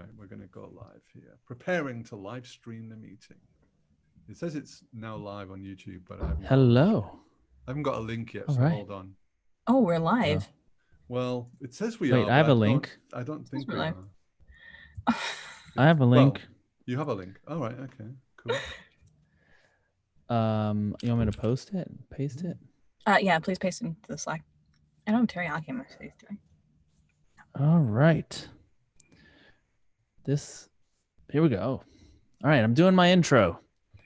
right, we're going to go live here. Preparing to live stream the meeting. It says it's now live on YouTube, but I haven't got a link yet, so hold on. Oh, we're live. Well, it says we are. Wait, I have a link. I don't think we are. I have a link. Well, you have a link. All right. Okay. Cool. You want me to post it? Paste it? Yeah, please paste it into the Slack. I don't have teriyaki in my face, do I? All right. Here we go. All right, I'm doing my intro.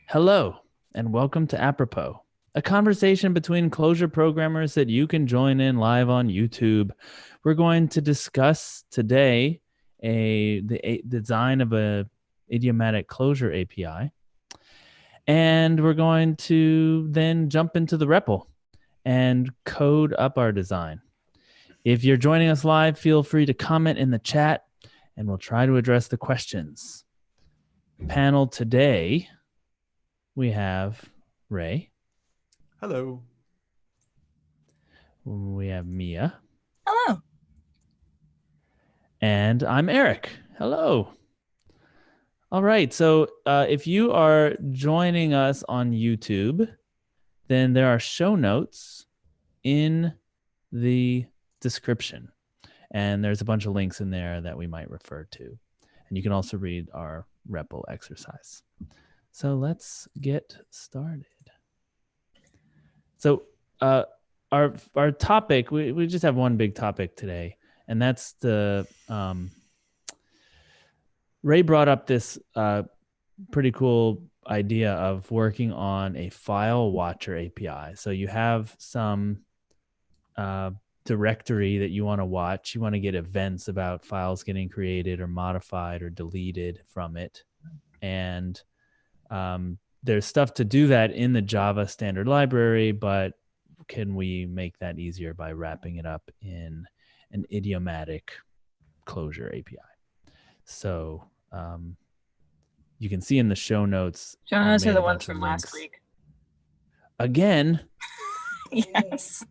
Hello, and welcome to Apropos, a conversation between Clojure programmers that you can join in live on YouTube. We're going to discuss today the design of a idiomatic Clojure API. And we're going to then jump into the REPL and code up our design. If you're joining us live, feel free to comment in the chat and we'll try to address the questions. Panel today, we have Ray. Hello. We have Mia. Hello. And I'm Eric. Hello. All right. So if you are joining us on YouTube, then there are show notes in the description. And there's a bunch of links in there that we might refer to. And you can also read our REPL exercise. So let's get started. So our topic, we just have one big topic today, and that's the Ray brought up this pretty cool idea of working on a file watcher API. So you have some directory that you want to watch. You want to get events about files getting created or modified or deleted from it. And there's stuff to do that in the Java standard library, but can we make that easier by wrapping it up in an idiomatic Clojure API? So you can see in the show notes. Show notes are the ones from last week. Again? Yes.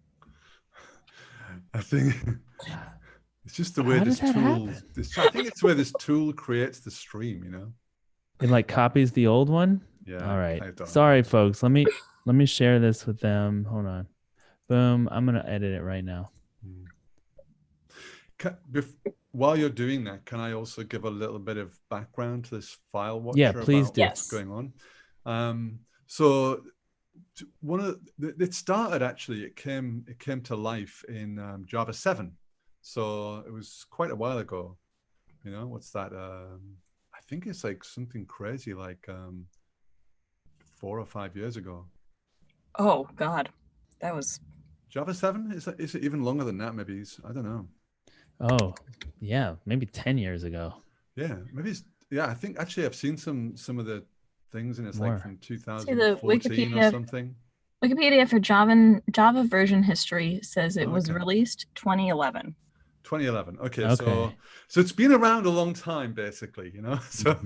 I think it's just the way this tool. I think it's where this tool creates the stream. You know, it like copies the old one. Yeah. All right. Sorry, folks. Let me share this with them. Hold on. Boom. I'm gonna edit it right now. While you're doing that, can I also give a little bit of background to this file watcher? Yeah, please do. What's going on? So it started actually. It came to life in Java 7, so it was quite a while ago. You know, what's that? I think it's like something crazy, like 4 or 5 years ago. Oh God, that was Java 7. Is it even longer than that? Maybe I don't know. Oh, yeah, maybe 10 years ago. Yeah, maybe. I think actually I've seen some of the things, and it's More. like from 2014 or something. Wikipedia for Java version history says it was released 2011. 2011. Okay. So it's been around a long time, basically. You know. So,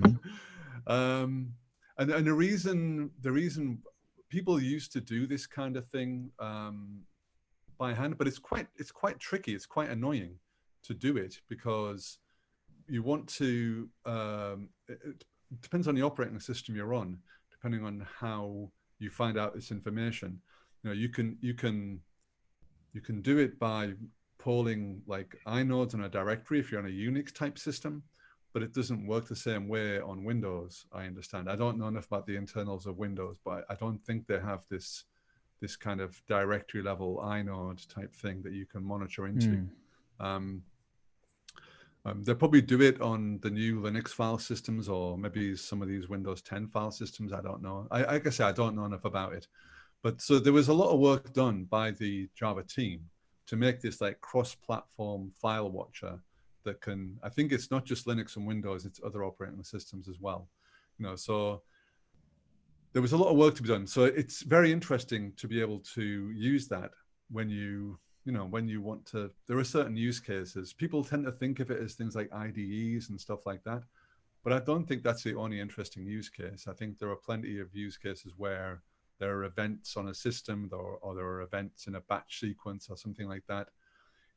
and the reason people used to do this kind of thing by hand, but it's quite tricky. It's quite annoying to do it because you want to. It depends on the operating system you're on, depending on how you find out this information. You know, you can do it by polling like inodes on a directory if you're on a Unix type system, but it doesn't work the same way on Windows. I understand. I don't know enough about the internals of Windows, but I don't think they have this kind of directory level inode type thing that you can monitor into. They'll probably do it on the new Linux file systems, or maybe some of these Windows 10 file systems. I don't know. Like I say, I don't know enough about it. But so there was a lot of work done by the Java team to make this like cross-platform file watcher that can, I think it's not just Linux and Windows, it's other operating systems as well. You know, so there was a lot of work to be done. So it's very interesting to be able to use that when you want to. There are certain use cases. People tend to think of it as things like IDEs and stuff like that, but I don't think that's the only interesting use case. I think there are plenty of use cases where there are events on a system, or there are events in a batch sequence or something like that.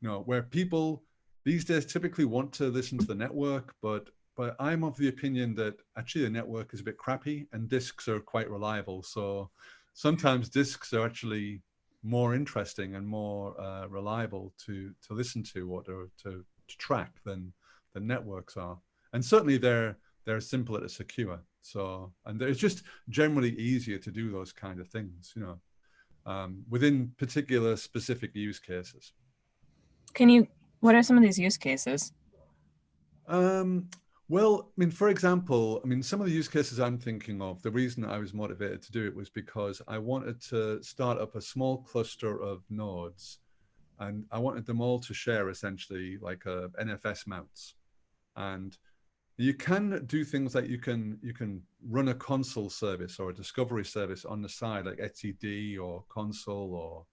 You know, where people these days typically want to listen to the network, but but I'm of the opinion that actually the network is a bit crappy and disks are quite reliable. So sometimes disks are actually more interesting and more reliable to listen to or to track than networks are. And certainly they're simpler to secure. So, and it's just generally easier to do those kind of things, you know, within particular specific use cases. What are some of these use cases? Well, I mean, for example, I mean, some of the use cases I'm thinking of, the reason I was motivated to do it was because I wanted to start up a small cluster of nodes, and I wanted them all to share essentially like a NFS mounts. And you can do things like you can run a console service or a discovery service on the side, like etcd or console or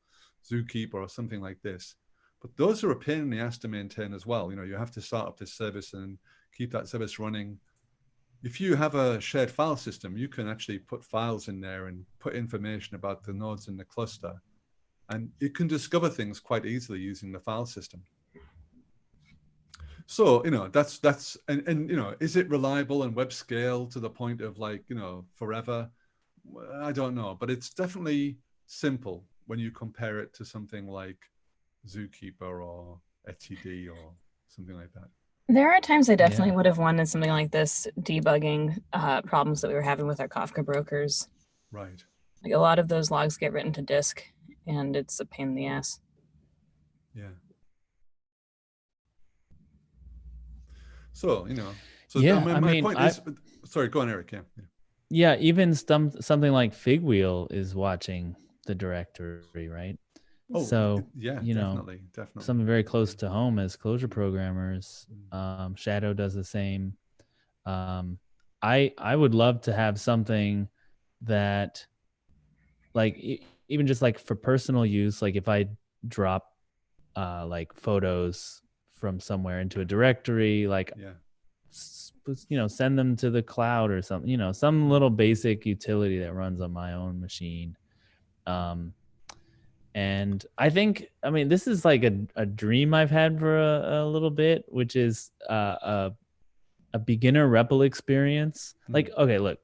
zookeeper or something like this. But those are a pain in the ass to maintain as well. You know, you have to start up this service and keep that service running. If you have a shared file system, you can actually put files in there and put information about the nodes in the cluster. And it can discover things quite easily using the file system. So, you know, and you know, is it reliable and web scale to the point of like, you know, forever? I don't know, but it's definitely simple when you compare it to something like Zookeeper or etcd or something like that. There are times I definitely would have wanted something like this debugging problems that we were having with our Kafka brokers. Right. Like a lot of those logs get written to disk, and it's a pain in the ass. Yeah. So, you know, so yeah, my point is, sorry, go on, Eric. Yeah, even something like Figwheel is watching the directory, right? Oh, so yeah, you definitely. Something very close to home as Clojure programmers. Shadow does the same. I would love to have something that, like, even just like for personal use, like if I drop like photos from somewhere into a directory, like send them to the cloud or something, some little basic utility that runs on my own machine. And I think, I mean, this is like a dream I've had for a little bit, which is a beginner REPL experience. Like, okay, look,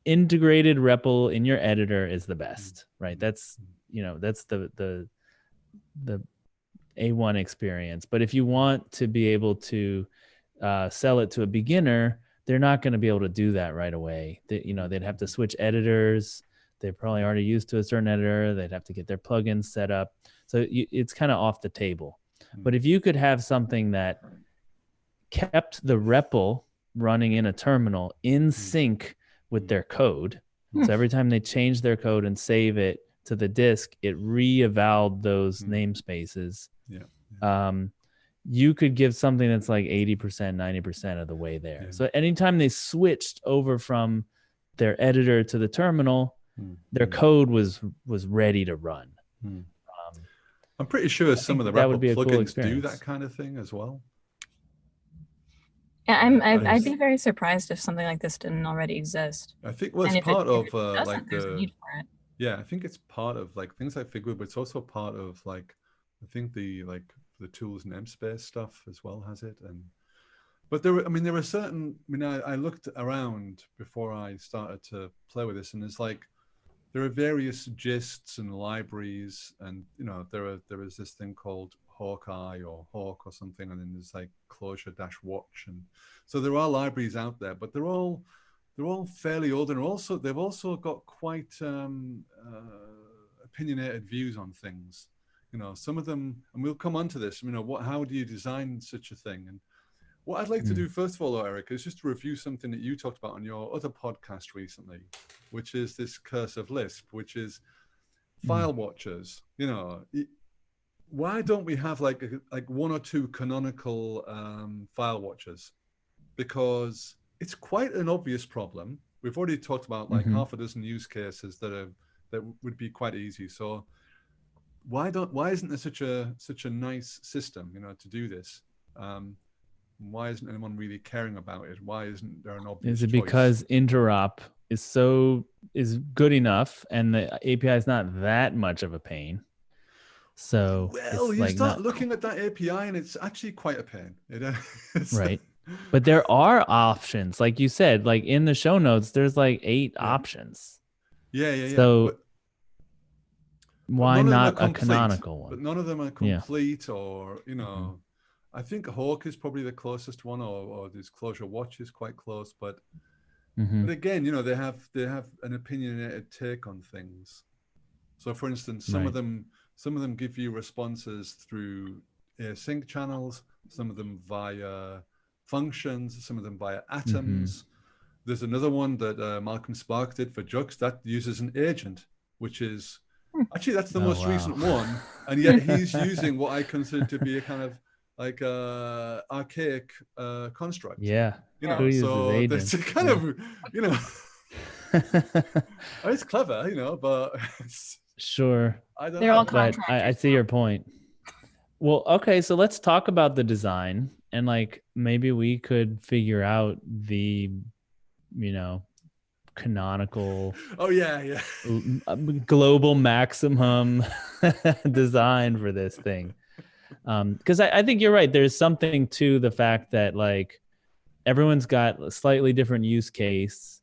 integrated REPL in your editor is the best, right? That's, that's the A1 experience. But if you want to be able to sell it to a beginner, they're not going to be able to do that right away. They'd have to switch editors. They're probably already used to a certain editor. They'd have to get their plugins set up. So it's kind of off the table. But if you could have something that kept the REPL running in a terminal in sync with their code, so every time they change their code and save it to the disk, it re-evaled those namespaces. You could give something that's like 80%, 90% of the way there. So anytime they switched over from their editor to the terminal, their code was ready to run. I'm pretty sure some of the REPL plugins do that kind of thing as well. Yeah, I'd be very surprised if something like this didn't already exist. I think it's part of like there's a need for it. Yeah, I think it's part of like things like Figwheel, but it's also part of like I think the tools namespace stuff as well has it. But there are certain. I looked around before I started to play with this, and there are various gists and libraries, and there is this thing called Hawkeye or Hawk or something, and then there's like Clojure-Watch, and so there are libraries out there, but they're all fairly old, and they've also got quite opinionated views on things. Some of them, and we'll come on to this. How do you design such a thing? And what I'd like to do first of all, Eric, is just to review something that you talked about on your other podcast recently, which is this curse of Lisp, which is file watchers. Why don't we have like one or two canonical file watchers? Because it's quite an obvious problem. We've already talked about like half a dozen use cases that would be quite easy. So why isn't there such a nice system, to do this? Why isn't anyone really caring about it? Why isn't there an obvious choice? Is it choice? Because interop is good enough, and the API is not that much of a pain? So you start looking at that API, and it's actually quite a pain. Right. But there are options, like you said, like in the show notes, there's like 8 options. Yeah. So But why none of them are not a complete. canonical one? But none of them are Yeah. complete, or I think Hawk is probably the closest one, or this Clojure Watch is quite close. But again, they have an opinionated take on things. So, for instance, some of them give you responses through async channels, some of them via functions, some of them via atoms. There's another one that Malcolm Spark did for Jux that uses an agent, which is actually that's the most recent one, and yet he's using what I consider to be a kind of like archaic construct. Yeah. Who uses agents? It's a kind of it's clever, but sure. I don't They're know. all But I see your point. Well, okay, so let's talk about the design, and like maybe we could figure out the canonical global maximum design for this thing. Because I think you're right. There's something to the fact that like everyone's got a slightly different use case.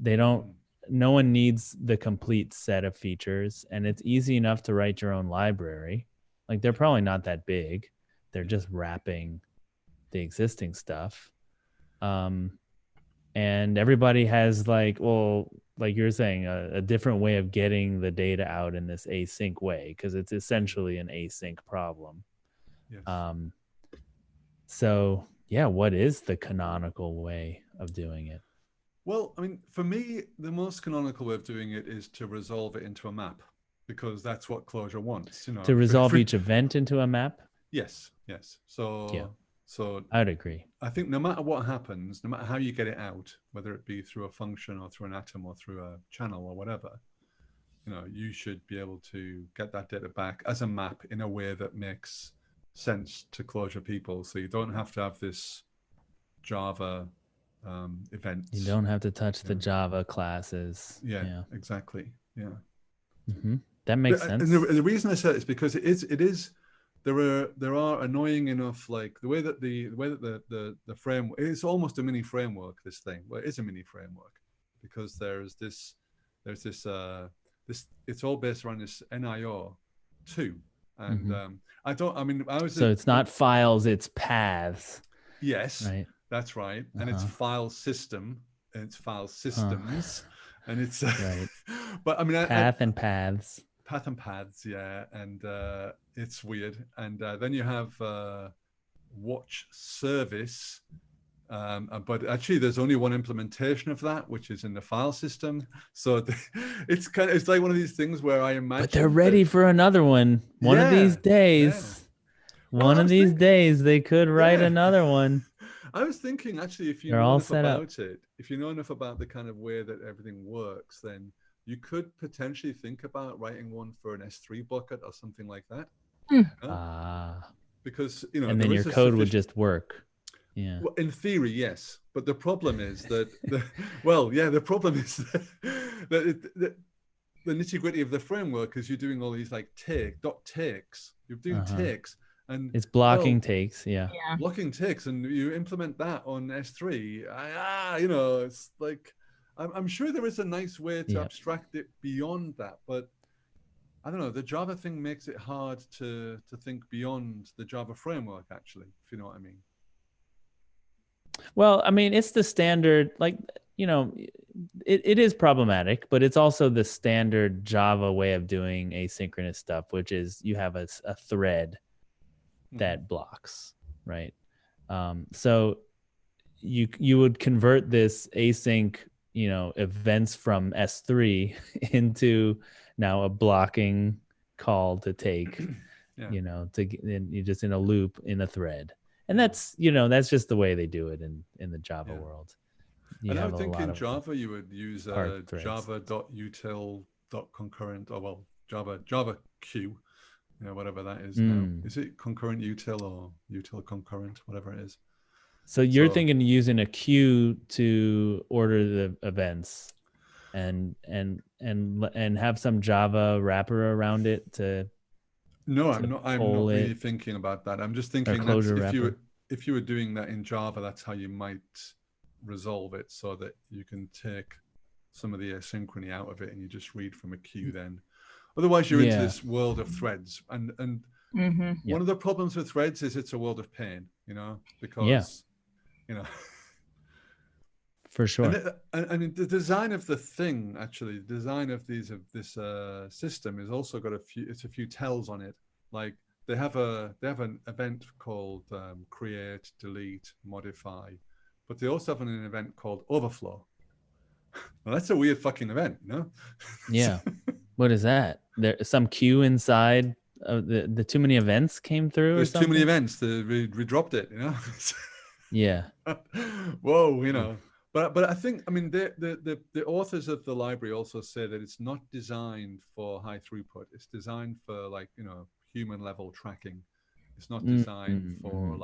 No one needs the complete set of features, and it's easy enough to write your own library. Like they're probably not that big. They're just wrapping the existing stuff. And everybody has like you're saying, a different way of getting the data out in this async way, because it's essentially an async problem. Yes. So yeah, what is the canonical way of doing it? Well, I mean, for me, the most canonical way of doing it is to resolve it into a map, because that's what Clojure wants. To resolve each event into a map? Yes. So I'd agree. I think no matter what happens, no matter how you get it out, whether it be through a function or through an atom or through a channel or whatever, you should be able to get that data back as a map in a way that makes sense to Clojure people. So you don't have to have this Java events. You don't have to touch the Java classes. Yeah, exactly. Yeah. That makes sense. And the reason I said it is because it is there are annoying enough, like the way that the framework, it's almost a mini framework, this thing. Well, it is a mini framework because there's this it's all based around this NIR 2. And so it's not files, it's paths. Yes, right. That's right. And it's file system, and it's file systems, and it's right. But I mean, path and paths, yeah, and it's weird. And then you have watch service, but actually there's only one implementation of that, which is in the file system. So it's like one of these things where I imagine, but they're ready for another one. One of these days, one of these days they could write another one. I was thinking, actually, if you know enough about it, if you know enough about the kind of way that everything works, then you could potentially think about writing one for an S3 bucket or something like that. Because and then your code would just work. Yeah. Well, in theory, yes, but the problem is that the problem is that the nitty-gritty of the framework is you're doing all these like takes. You're doing takes. And it's blocking takes, blocking takes, and you implement that on S3. It's like I'm sure there is a nice way to abstract it beyond that, but I don't know. The Java thing makes it hard to think beyond the Java framework, actually, if you know what I mean. Well, I mean, it's the standard, like, it is problematic, but it's also the standard Java way of doing asynchronous stuff, which is you have a thread that blocks, right? So you would convert this async, events from S3 into now a blocking call to take, and you're just in a loop in a thread. And that's just the way they do it in the Java world. And I would think in Java you would use java.util.concurrent, or Java Q, whatever that is now. Is it concurrent util or util concurrent, whatever it is? So you're thinking using a queue to order the events and have some Java wrapper around it to. No, I'm not really thinking about that. I'm just thinking that if you were doing that in Java, that's how you might resolve it, so that you can take some of the asynchrony out of it and you just read from a queue then. Otherwise, you're into this world of threads. And one of the problems with threads is it's a world of pain, because, For sure. And the design of the thing, actually, the design of this system is also got a few tells on it. Like they have an event called create, delete, modify, but they also have an event called overflow. Well, that's a weird fucking event, no? Yeah. What is that? There's some queue inside of the too many events came through. There's or something? too many events. We dropped it, Yeah. Whoa, But I think, the authors of the library also say that it's not designed for high throughput. It's designed for human level tracking. It's not designed for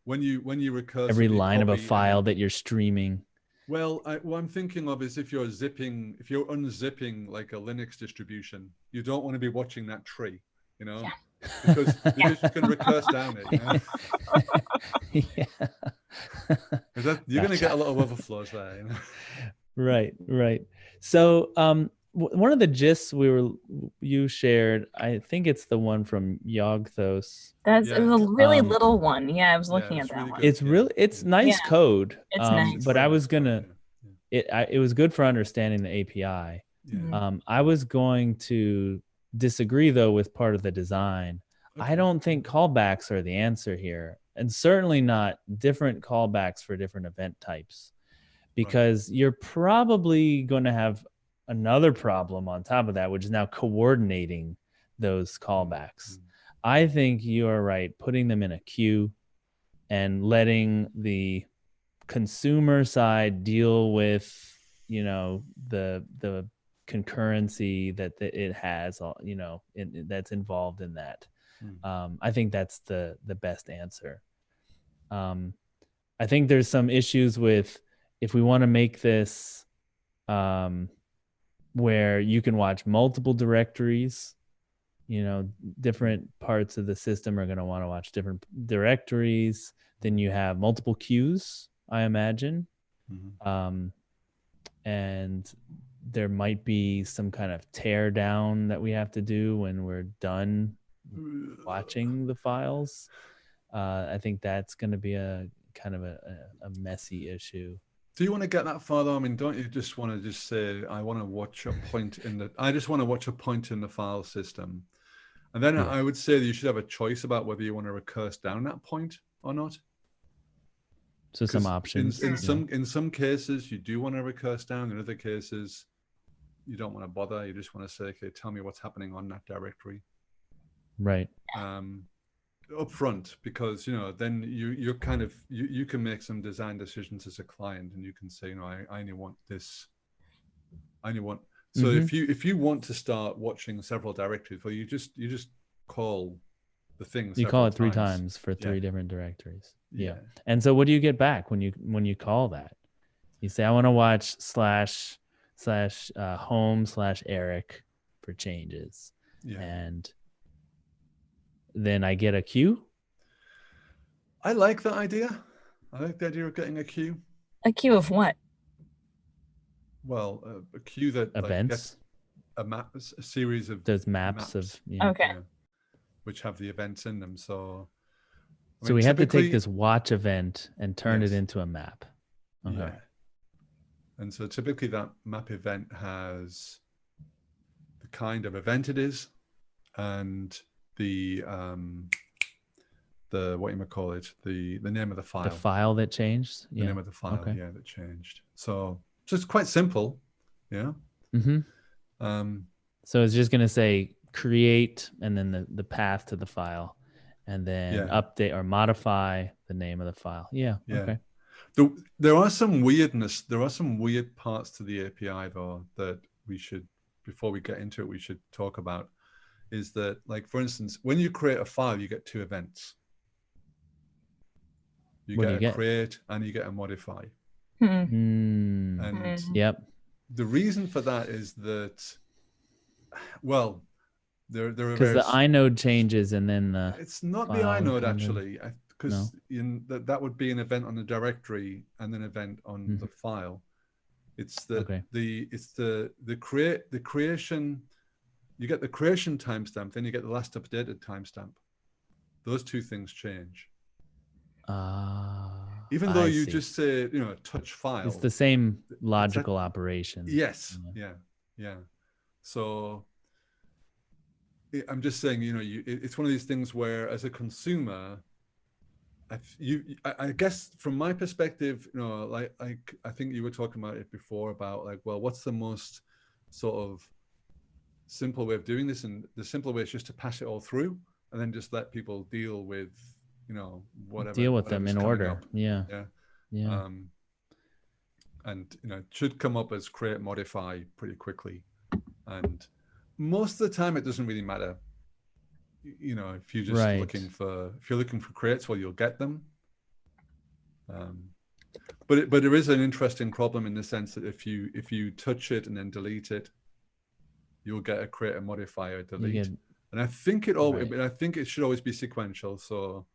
when you recurse every line of a file that you're streaming. Well, what I'm thinking of is if you're unzipping like a Linux distribution, you don't want to be watching that tree, because you can recurse down it. You're going to get a lot of overflows there. Right. So one of the gists you shared, I think it's the one from Yogthos. It was a really little one. Yeah, I was looking at that really one. good. It's nice code. It's nice. But I was gonna. It was good for understanding the API. Yeah. I was going to disagree though with part of the design. Okay. I don't think callbacks are the answer here, and certainly not different callbacks for different event types, because you're probably going to have another problem on top of that, which is now coordinating those callbacks. I think you are right, putting them in a queue and letting the consumer side deal with, the concurrency that it has, that's involved in that. I think that's the best answer. I think there's some issues with if we want to make this where you can watch multiple directories, different parts of the system are going to want to watch different directories. Then you have multiple queues, I imagine. And there might be some kind of tear down that we have to do when we're done watching the files. I think that's going to be a kind of a messy issue. Do you want to get that far though? Don't you just want to say, I want to watch a point I just want to watch a point in the file system. And then I would say that you should have a choice about whether you want to recurse down that point or not. So some options. In some cases, you do want to recurse down. In other cases, you don't want to bother. You just want to say, okay, tell me what's happening on that directory. Right. Up front, because then you're kind of you can make some design decisions as a client, and you can say, I only want this. So if you want to start watching several directories, well, you just call the thing. You call it 3 times for 3 different directories. Yeah. And so what do you get back when you call that? You say, I want to watch /home/Eric for changes. Yeah. And then I get a queue. I like that idea. I like the idea of getting a queue. A queue of what? Well, a queue that events, a series of those maps of which have the events in them. So we have to take this watch event and turn it into a map. Okay. Yeah. And so typically that map event has the kind of event it is, and the what you might call it, the name of the file. The file that changed. The name of the file, that changed. So it's quite simple. Yeah. So it's just going to say create and then the path to the file, and then update or modify the name of the file. Yeah. Okay. There are some weird parts to the API though that we should, before we get into it, we should talk about. Is that, like, for instance, when you create a file, you get 2 events. You get a create and you get a modify. And the reason for that is that, there are because the inode changes and then it's not the inode actually. because that would be an event on the directory and an event on the file. It's the creation. You get the creation timestamp, then you get the last updated timestamp. Those two things change. Even though you just say, a touch file. It's the same logical operation. Yes. Yeah. So I'm just saying, it's one of these things where as a consumer, I guess from my perspective, like I think you were talking about it before about like, well, what's the most sort of simple way of doing this? And the simple way is just to pass it all through and then just let people deal with, whatever. Deal with them in order. Up. Yeah. And it should come up as create modify pretty quickly. And most of the time it doesn't really matter. If you're just looking for creates, well, you'll get them. But there is an interesting problem in the sense that if you touch it and then delete it, you'll get a create a modify or delete. And I think I think it should always be sequential, so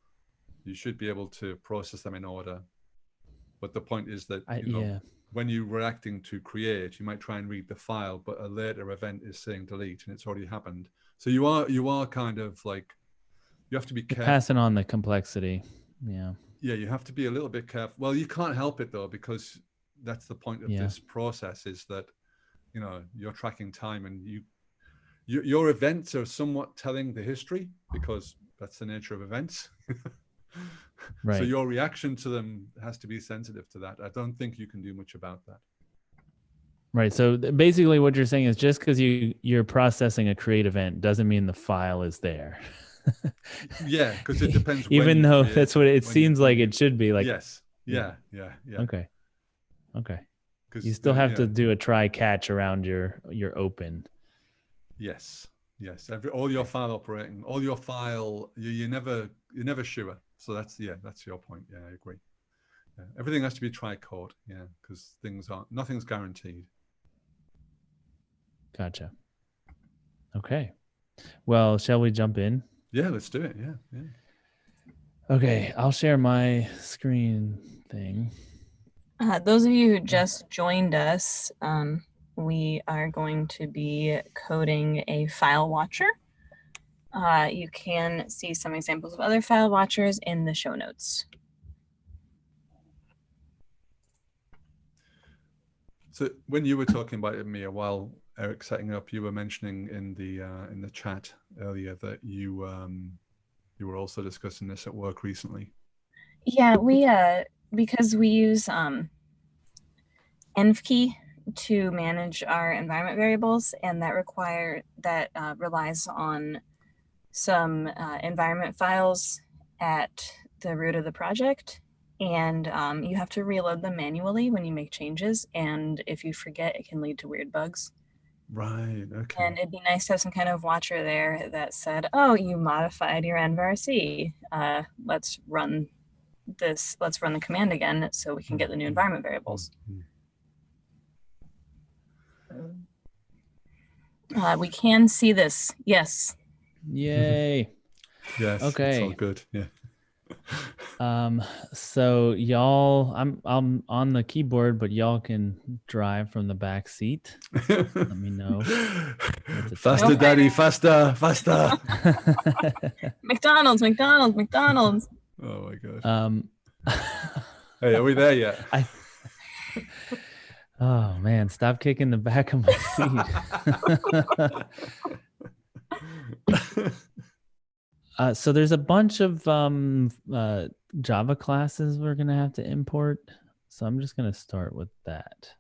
you should be able to process them in order. But the point is that when you're reacting to create, you might try and read the file, but a later event is saying delete, and it's already happened. So you are kind of like, you have to be careful. Passing on the complexity. Yeah, you have to be a little bit careful. Well, you can't help it though, because that's the point of this process, is that you're tracking time, and your events are somewhat telling the history, because that's the nature of events. So your reaction to them has to be sensitive to that. I don't think you can do much about that. Right. So basically what you're saying is just because you're processing a create event doesn't mean the file is there. Yeah, because it depends. Even though that's what it seems like it should be. Like, yes. Yeah. Okay. You still have to do a try catch around your open. Yes. All your file operating, all your file, you're never sure. So that's your point. Yeah, I agree. Yeah. Everything has to be try caught. Yeah, because nothing's guaranteed. Gotcha. Okay. Well, shall we jump in? Yeah, let's do it. Yeah. Okay, I'll share my screen thing. Those of you who just joined us, we are going to be coding a file watcher. You can see some examples of other file watchers in the show notes. So when you were talking about it, Mia, while Eric's setting up, you were mentioning in the chat earlier that you were also discussing this at work recently. Yeah, we because we use env to manage our environment variables, and that relies on some environment files at the root of the project, and you have to reload them manually when you make changes, and if you forget, it can lead to weird bugs. Right. Okay. And it'd be nice to have some kind of watcher there that said, oh, you modified your envarc, let's run the command again so we can get the new environment variables. We can see this. Yes. Yay. Yes. Okay. It's all good. Yeah. So y'all, I'm on the keyboard, but y'all can drive from the back seat. Let me know. Faster, Daddy, faster. McDonald's. Oh my God. Hey, are we there yet? Oh man, stop kicking the back of my seat. So there's a bunch of Java classes we're gonna have to import. So I'm just gonna start with that.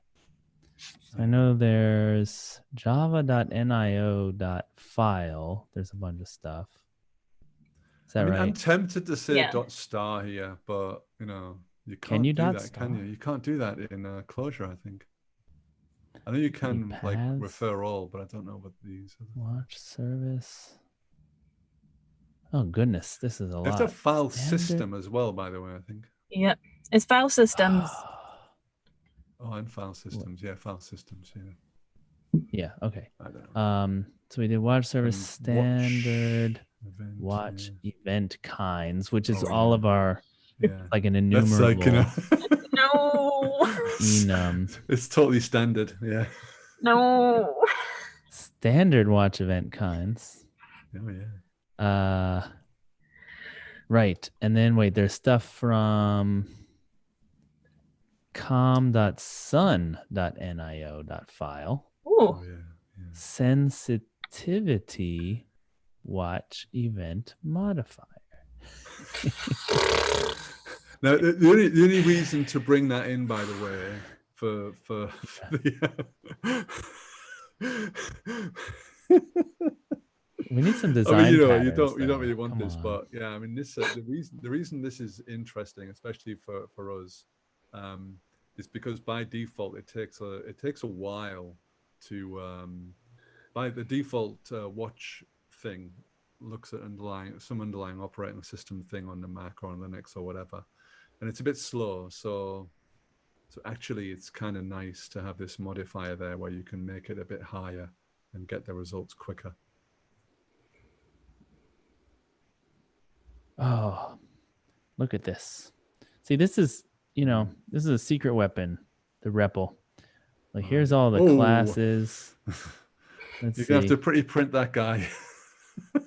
I know there's java.nio.file. There's a bunch of stuff. Is that right? I'm tempted to say .star here, but you can't do that, can you? You can't do that in Clojure, I think. I know you can like refer all, but I don't know what these are. Watch service. Oh goodness, this is a lot. It's a file system as well, by the way, I think. Yep, it's file systems. Oh, and file systems. Yeah, file systems. Yeah. Yeah. Okay. I don't know. So we did watch service standard, event, watch event kinds, which is all of our like an That's enumerable like, No. enum. It's totally standard. Yeah. No. Standard watch event kinds. Oh yeah. Right. And then wait, there's stuff from com.sun.nio.file. Ooh. Oh yeah. Sensitivity watch event modifier. Now, the only reason to bring that in, by the way, for the we need some design. I mean, you patterns, don't really want this, on. But yeah, I mean, this the reason this is interesting, especially for us, is because by default it takes a while to by the default watch thing looks at some underlying operating system thing on the Mac or on Linux or whatever, and it's a bit slow. So actually, it's kind of nice to have this modifier there where you can make it a bit higher and get the results quicker. Oh, look at this. See, this is, this is a secret weapon, the REPL. Like, here's all the classes. You're going to have to pretty print that guy.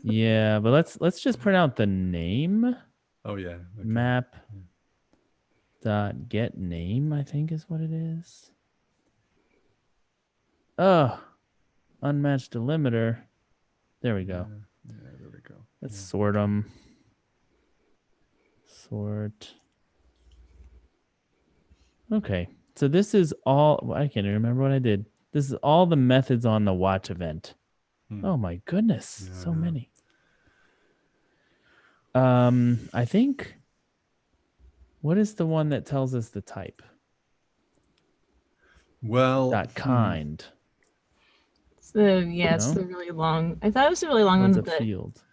Yeah, but let's just print out the name. Oh, yeah. Okay. Map dot get name, I think is what it is. Oh, unmatched delimiter. There we go. Yeah, there we go. Let's sort them. Sort. Okay, so this is all. I can't even remember what I did. This is all the methods on the watch event. Oh my goodness, so many. I think. What is the one that tells us the type? Well, It's .kind. it's the really long. I thought it was a really long one. It's a field.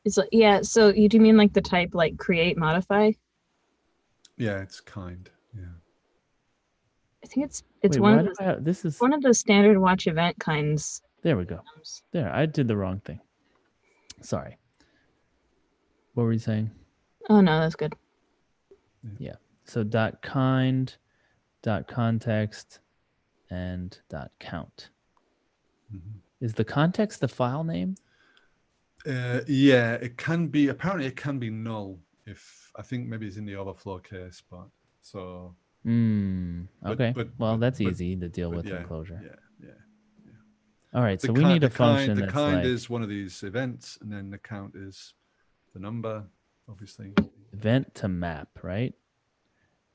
It's like, yeah. So do you mean like the type, like create, modify? Yeah, it's kind. Yeah. I think it's one of the, this is one of the standard watch event kinds. There we go. There, I did the wrong thing. Sorry. What were you saying? Oh no, that's good. Yeah. So .kind, .context, and .count. Is the context the file name? Yeah, it can be. Apparently, it can be null. If I think maybe it's in the overflow case, but so. Okay. Well, that's easy to deal with in Clojure. Yeah. All right. So we need a function that's like... The kind is one of these events, and then the count is the number, obviously. Event to map, right?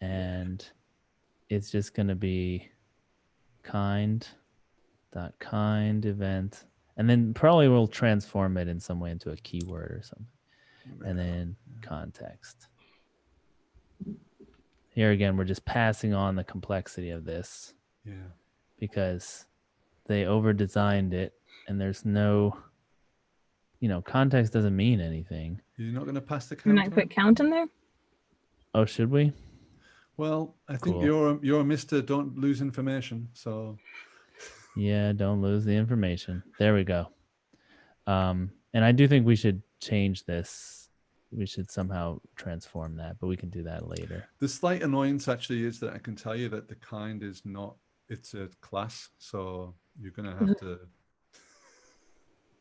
And it's just going to be kind event. And then probably we'll transform it in some way into a keyword or something. And then context. Here again, we're just passing on the complexity of this. Yeah. Because they over-designed it, and there's no, context doesn't mean anything. You're not going to pass the count? You're not put count in there? Oh, should we? Well, I think you're a Mr. Don't lose information, so... Yeah, don't lose the information. There we go. And I do think we should change this. We should somehow transform that, but we can do that later. The slight annoyance actually is that I can tell you that the kind is not, it's a class, so you're going to have to...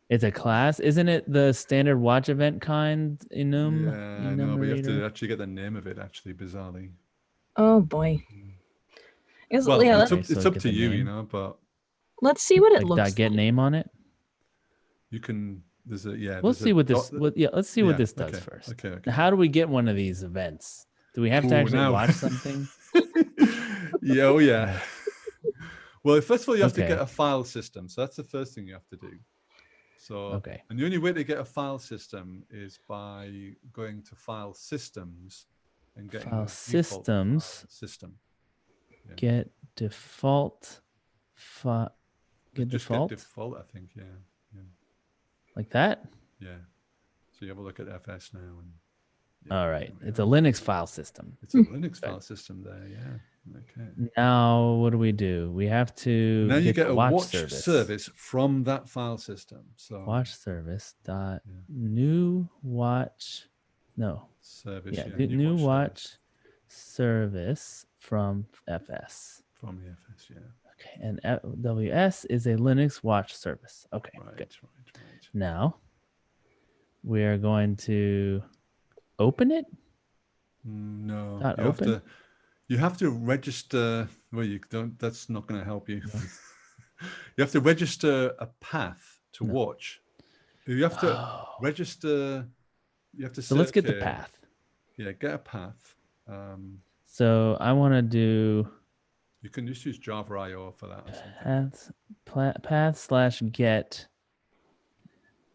It's a class? Isn't it the standard watch event kind enum? Yeah, I know, but you have to actually get the name of it, actually, bizarrely. Oh, boy. It's up to you, but... Let's see what it looks like. Get name on it? You can... We'll see what this. Let's see what this does first. Okay. Now, how do we get one of these events? Do we have to actually watch something? Yeah. Well, first of all, you have to get a file system. So that's the first thing you have to do. So, and the only way to get a file system is by going to File Systems and getting File Systems. System. Yeah. Get default. Get default, I think. Yeah. Like that? Yeah. So you have a look at FS now. All right. It's a Linux file system. It's a Linux file system there, Okay. Now, what do? We have to now you get the a watch service from that file system. So watch service dot new watch. No. Service. Yeah. New New watch service from FS. From the FS. Yeah. Okay. And WS is a Linux watch service. Okay. Right. Good. Right. Now we are going to open it. No. Dot open. You have to register. Well, you don't. That's not going to help you. You have to register a path to watch. You have to register. You have to. So let's get the path. Yeah, get a path. So I want to do. You can just use Java IO for that. Or something. Path/get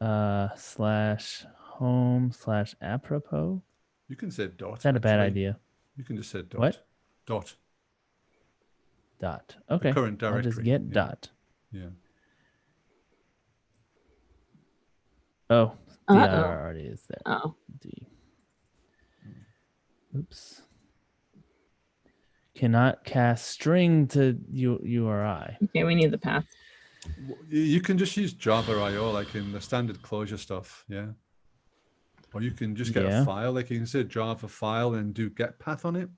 /home/apropos. You can say dot. Is that a bad idea? You can just say dot. What? Dot. Okay. The current directory. I'll just get dot. Yeah. Oh, dir already is there. Oh. D. Oops. Cannot cast string to URI. Okay, we need the path. You can just use Java IO like in the standard Clojure stuff. Yeah. Or you can just get a file, like you can say Java file and do get path on it.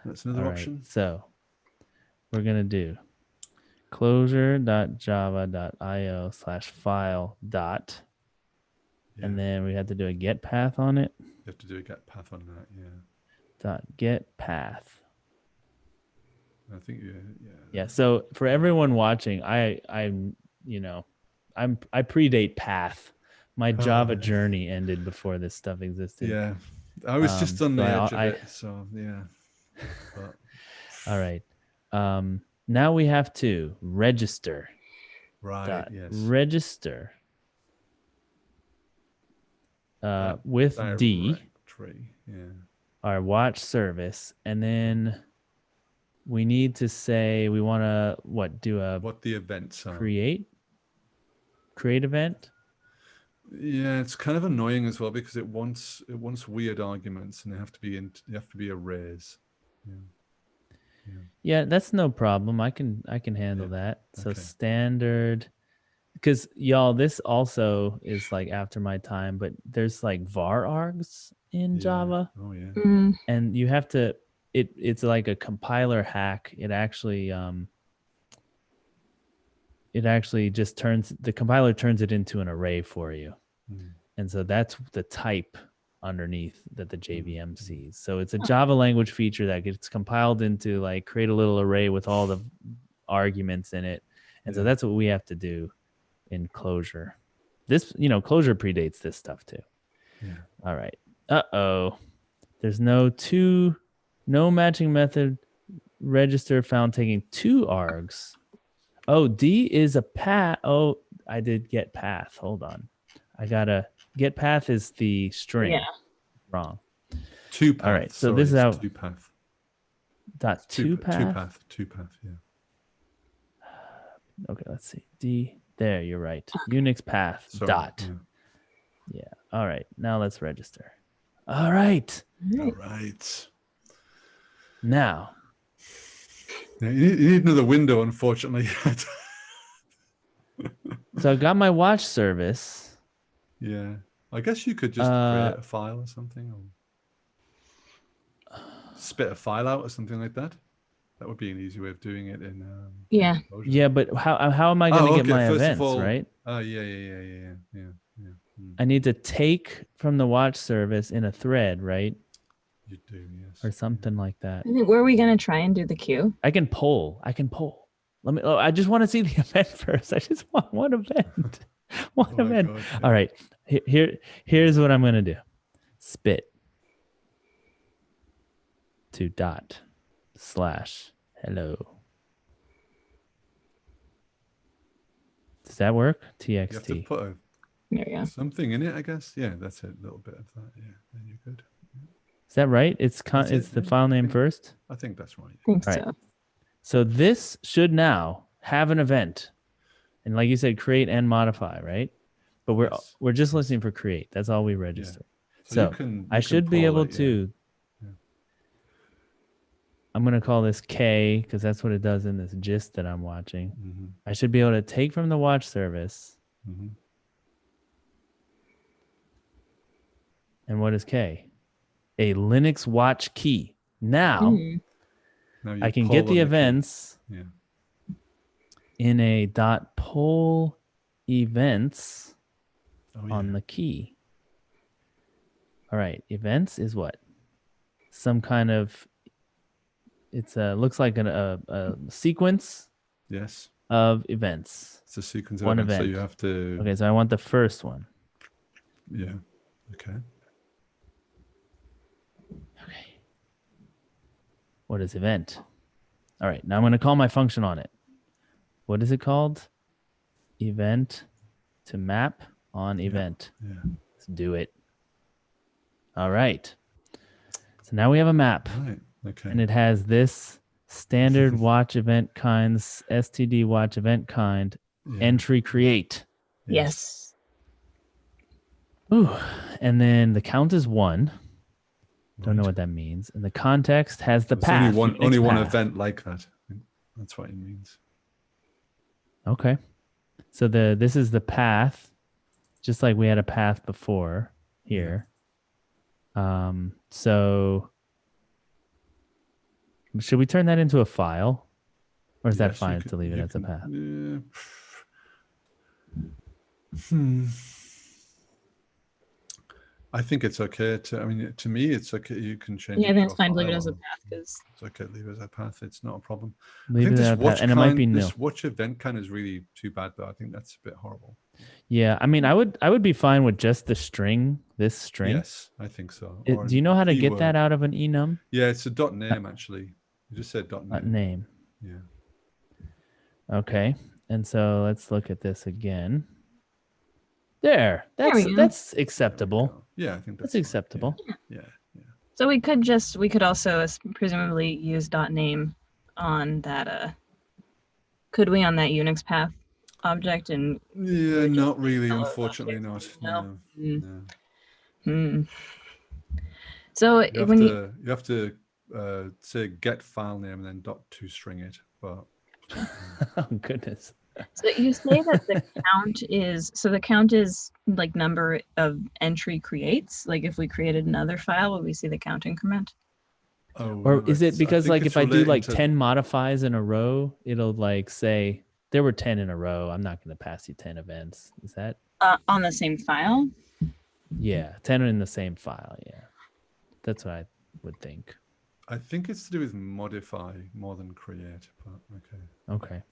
That's another option. So we're going to do clojure.java.io/file dot. And then we have to do a get path on it. You have to do a get path on that, yeah. Dot get path. I think yeah. So for everyone watching, I predate path. My Java journey ended before this stuff existed. Yeah, I was just on the edge of it. So yeah. But. All right. Now we have to register. Right. Yes. Register. With D. Yeah. Our watch service, and then we need to say we want to what the events are. Create event. Yeah, it's kind of annoying as well because it wants weird arguments and they have to be arrays. Yeah, that's no problem. I can handle that. So standard, because y'all, this also is like after my time, but there's like varargs in Java. Oh yeah. Mm. And you have to. It's like a compiler hack. It actually just the compiler turns it into an array for you. And so that's the type underneath that the JVM sees. So it's a Java language feature that gets compiled into like create a little array with all the arguments in it. And so that's what we have to do in Clojure. This, Clojure predates this stuff too. Yeah. All right. There's no matching method register found taking 2 args. Oh, D is a path. Oh, I did get path. Hold on. I gotta get path is the string. Yeah. Wrong. 2 path. All right. So this is how 2 path. Dot 2 path. 2 path. Yeah. Okay. Let's see. D. There. You're right. Unix path. Dot. Yeah. All right. Now let's register. All right. All right. Now. Yeah, you need another window, unfortunately. So I got my watch service. Yeah. I guess you could just create a file or something. Or spit a file out or something like that. That would be an easy way of doing it in Clojure. Yeah, but how am I going to get my events, right? Oh, yeah. I need to take from the watch service in a thread, right? You do, yes. Or something like that. Were we going to try and do the queue? I can poll. Let me. I just want to see the event first. I just want one event. One event. God, yeah. All right. Here's what I'm going to do. Spit to ./hello. Does that work? TXT. You have to put something in it, I guess. Yeah, that's it. A little bit of that. Yeah, then you're good. Is that right? It's the file name first? I think that's right. I think so. So this should now have an event. And like you said, create and modify, right? But we're just listening for create. That's all we register. Yeah. So I should be able to. I'm going to call this K because that's what it does in this gist that I'm watching. Mm-hmm. I should be able to take from the watch service. Mm-hmm. And what is K? A Linux watch key. Now, Now you I can pull get the on key. events Yeah. in a .pull events on the key. All right. Events is what? Some kind of, it's looks like a sequence. Yes. Of events. It's a sequence of one events. event. So you have to. Okay, so I want the first one. Yeah. Okay. Okay. What is event? All right, now I'm going to call my function on it. What is it called? Event to map on event. Yeah. Let's do it. All right. So now we have a map. Right. Okay. And it has this standard watch event kinds, std watch event kind, entry create. Yes. Ooh. And then the count is 1. Don't know what that means. And the context has the path. Only one event like that. That's what it means. Okay. So this is the path, just like we had a path before here. So should we turn that into a file? Or is that fine to leave it as a path? I think it's okay to, I mean, to me, it's okay. You can change it. Yeah, I think it's fine to leave it as a path because it's okay to leave it as a path. It's not a problem. Leave it as a path. And it might be nil. This watch event kind is really too bad, though. I think that's a bit horrible. Yeah, I mean, I would be fine with just the string, this string. Yes, I think so. Do you know how to get that out of an enum? Yeah, it's a .name actually. You just said .name. .name. Yeah. Okay, and so let's look at this again. There, that's acceptable. Yeah, I think that's acceptable. Yeah. So we could also presumably use .name on that. Could we on that Unix path object? And yeah, not really. Unfortunately, not. No. So you have to say get file name and then .toString it. But oh goodness. So you say that the count is like number of entry creates. Like if we created another file, would we see the count increment? Oh, or is it because like if I do like 10 modifies in a row, it'll like say there were 10 in a row. I'm not going to pass you 10 events. Is that on the same file? Yeah, 10 are in the same file. Yeah, that's what I would think. I think it's to do with modify more than create. But okay.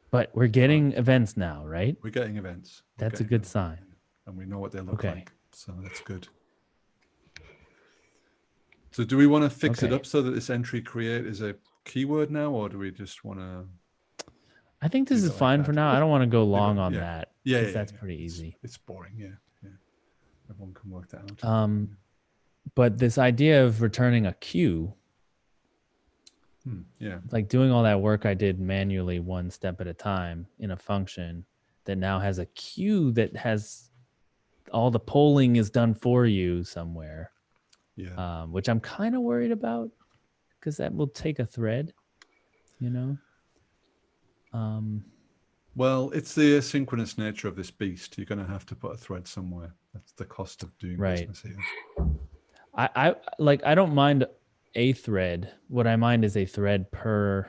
But we're getting events now, right? We're getting events. That's a good sign. And we know what they look like. So that's good. So do we want to fix it up so that this entry create is a keyword now, or do we just want to? I think this is fine for now. I don't want to go long on that. Yeah, that's pretty easy. It's boring. Yeah. Everyone can work that out. But this idea of returning a queue. Like doing all that work I did manually one step at a time in a function that now has a queue that has all the polling is done for you somewhere. Yeah. Which I'm kind of worried about because that will take a thread, you know? Well, it's the asynchronous nature of this beast. You're going to have to put a thread somewhere. That's the cost of doing business here. I don't mind a thread. What I mind is a thread per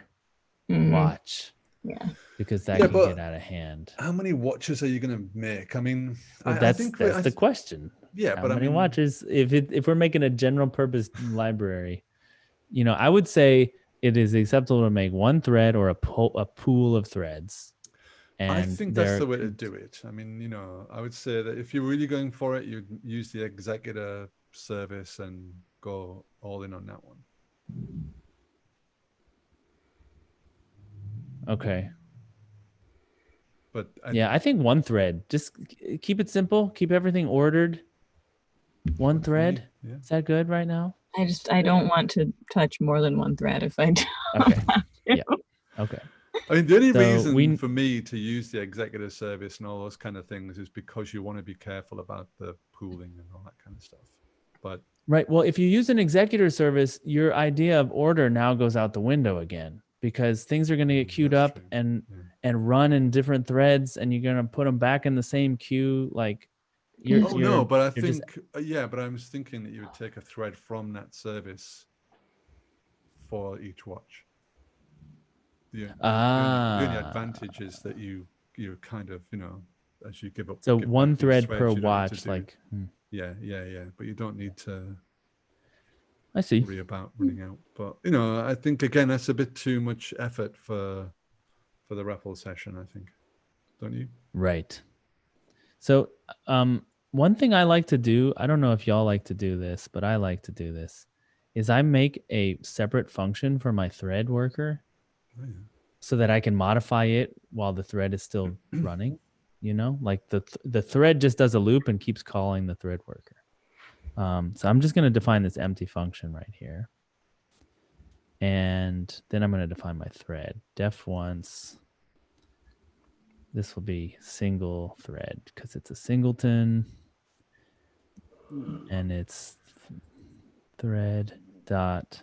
watch. Yeah. Because that can get out of hand. How many watches are you going to make? I mean, that's the question. Yeah, how many watches? If we're making a general purpose library, you know, I would say it is acceptable to make one thread or a pool of threads. And I think that's the way to do it. I mean, you know, I would say that if you're really going for it, you'd use the executor service and go all in on that one. Okay. But I think one thread. Just keep it simple. Keep everything ordered. One thread. Yeah. Is that good right now? I don't want to touch more than one thread if I do. Okay. Yeah. Okay. I mean, the only reason for me to use the executor service and all those kind of things is because you want to be careful about the pooling and all that kind of stuff. But right. Well, if you use an executor service, your idea of order now goes out the window again, because things are going to get queued up and run in different threads, and you're going to put them back in the same queue. Like but I think but I was thinking that you would take a thread from that service for each watch. The only advantage is that you kind of, as you give up. So give one back these thread per threads, watch, Yeah. But you don't need to. I see. Worry about running out. But I think again that's a bit too much effort for the REPL session. I think, don't you? Right. So one thing I like to do, I don't know if y'all like to do this, but I like to do this, is I make a separate function for my thread worker so that I can modify it while the thread is still running, like the thread just does a loop and keeps calling the thread worker. So I'm just going to define this empty function right here. And then I'm going to define my thread. Def once. This will be single thread because it's a singleton. And it's thread dot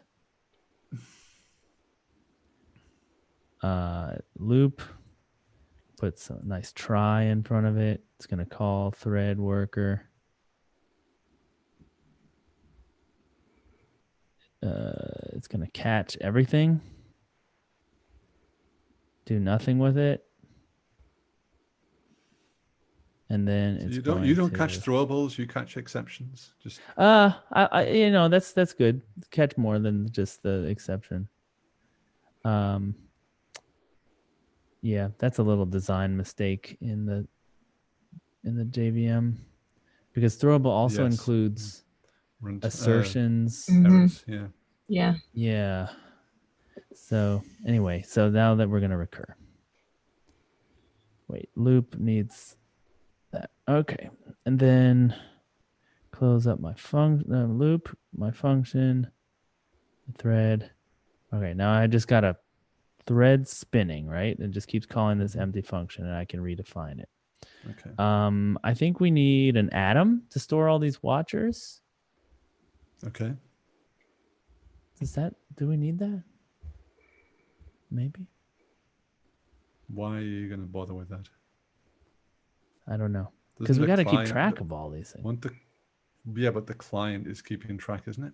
loop. Put some nice try in front of it. It's going to call thread worker. It's going to catch everything. Do nothing with it. And then it's you don't catch throwables, you catch exceptions. Just that's good. Catch more than just the exception. Yeah, that's a little design mistake in the JVM, because throwable also includes assertions. Errors, Yeah. So anyway, so now that we're going to recur. Wait, loop needs that. Okay. And then close up my loop, my function, thread. Okay, now I just got a thread spinning, right? It just keeps calling this empty function, and I can redefine it. Okay. I think we need an atom to store all these watchers. Okay. Do we need that? Maybe. Why are you going to bother with that? I don't know. Because we got to keep track of all these things. But the client is keeping track, isn't it?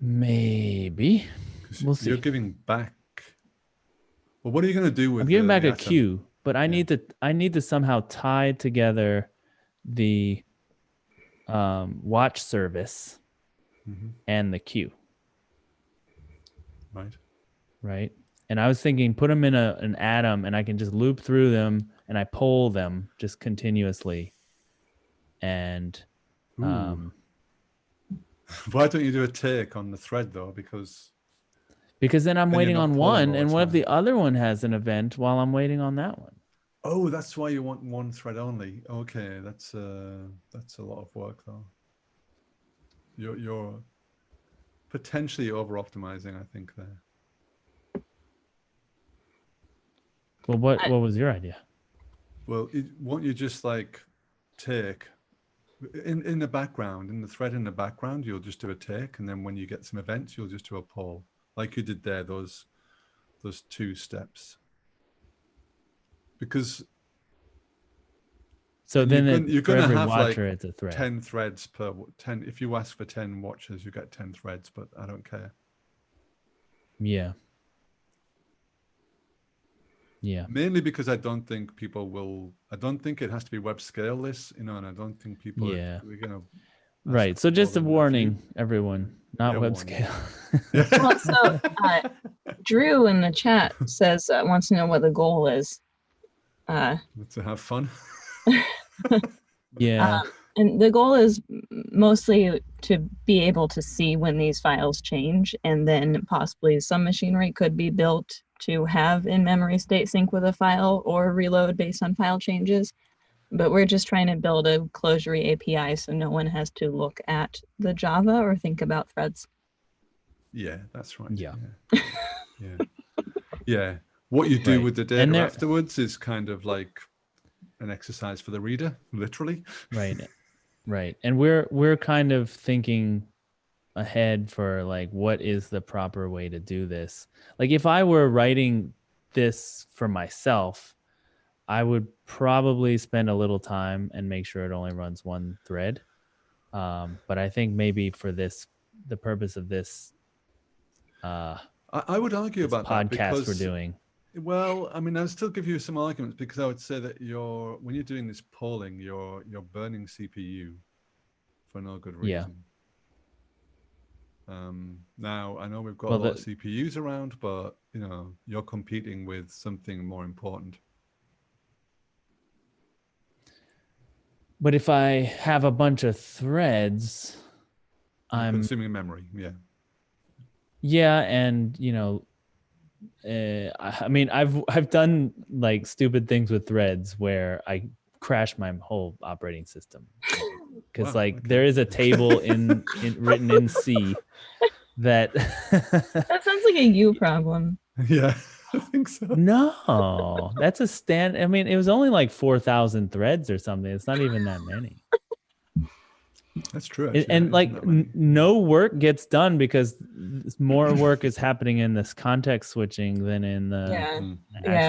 Maybe. We'll see. You're giving back. Well, what are you going to do with? I'm giving back a queue, but I need to somehow tie together the watch service and the queue. Right. And I was thinking, put them in an atom, and I can just loop through them, and I poll them just continuously. And why don't you do a take on the thread though? Because then I'm waiting on one, and what if the other one has an event while I'm waiting on that one? Oh, that's why you want one thread only. Okay, that's a lot of work though. You're potentially over optimizing, I think, there. Well, what was your idea? Well, won't you just like take in the background, in the thread in the background, you'll just do a take, and then when you get some events, you'll just do a poll, like you did there, those 2 steps. Because then you're going to have watcher, like it's a thread. 10 threads per 10. If you ask for 10 watchers, you get 10 threads, but I don't care. Yeah. Mainly because I don't think people will. I don't think it has to be web scale this, and I don't think people. Yeah. We're gonna. Right. So just a warning, everyone, not web scale. Well, so Drew in the chat says wants to know what the goal is. To have fun. Yeah. And the goal is mostly to be able to see when these files change, and then possibly some machinery could be built to have in-memory state sync with a file or reload based on file changes. But we're just trying to build a Clojure API so no one has to look at the Java or think about threads. Yeah, that's right. Yeah. Yeah. What you do with the data afterwards is kind of like an exercise for the reader, literally. Right. Right. And we're kind of thinking ahead for like, what is the proper way to do this? Like if I were writing this for myself, I would probably spend a little time and make sure it only runs one thread. But I think maybe for the purpose of this, I would argue this about that because we're doing. Well, I mean, I'll still give you some arguments because I would say that when you're doing this polling, you're burning CPU for no good reason. Yeah. Now I know we've got a lot of CPUs around, but you know, you're competing with something more important. But if I have a bunch of threads, I'm consuming memory. Yeah. Yeah, and you know, I mean, I've done like stupid things with threads where I crash my whole operating system because there is a table written in C that that sounds like a you problem. Yeah, I think so. No, that's a I mean, it was only like 4,000 threads or something. It's not even that many. That's true. Actually, and like no work gets done because more work is happening in this context switching than in the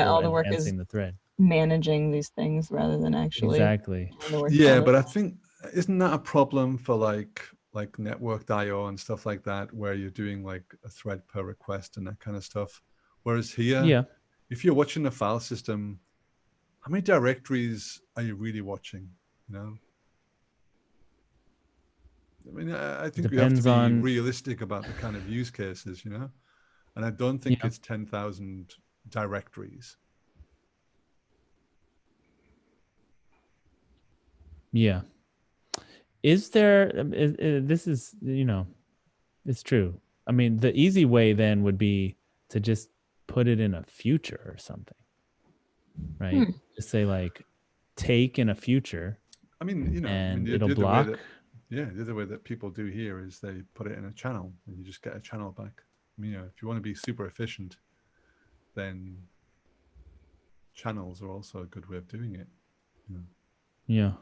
all the work is the thread, managing these things rather than actually exactly. Yeah, but I think isn't that a problem for like networked IO and stuff like that, where you're doing like a thread per request and that kind of stuff. Whereas here, if you're watching a file system, how many directories are you really watching? You know. I mean, I think we have to be realistic about the kind of use cases, you know, and I don't think it's 10,000 directories. Yeah. Is there, this is, you know, it's true. I mean, the easy way then would be to just put it in a future or something, right? Just say like, take in a future. I mean, you know, and it'll block. The other way that people do here is they put it in a channel and you just get a channel back. I mean, you know, if you want to be super efficient, then channels are also a good way of doing it. You know? Yeah.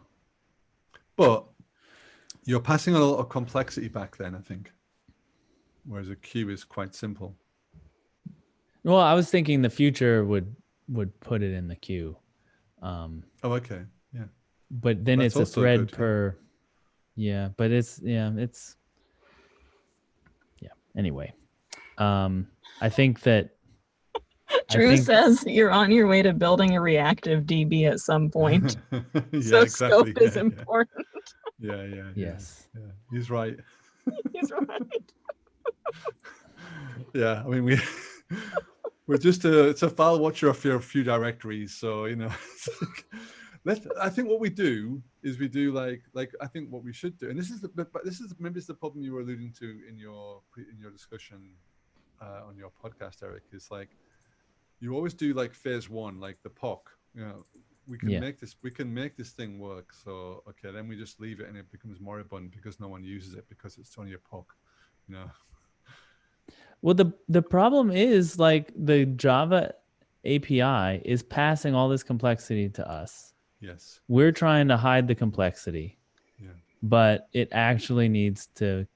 But you're passing a lot of complexity back then, I think. Whereas a queue is quite simple. Well, I was thinking the future would put it in the queue. Oh, okay. Yeah. But then it's a thread per... Yeah, but anyway. I think that Drew says you're on your way to building a reactive DB at some point. So exactly. Scope is important. Yes. Yeah. He's right. He's right. Yeah, I mean we're just it's a file watcher of a few directories, so you know. I think what we do is we do like I think what we should do, and this is maybe it's the problem you were alluding to in your discussion on your podcast, Eric, is like you always do like phase one, like the POC. You know, we can make this thing work. So okay, then we just leave it and it becomes moribund because no one uses it because it's only a POC. You know. Well, the problem is like the Java API is passing all this complexity to us. Yes. We're trying to hide the complexity. Yeah. But it actually needs to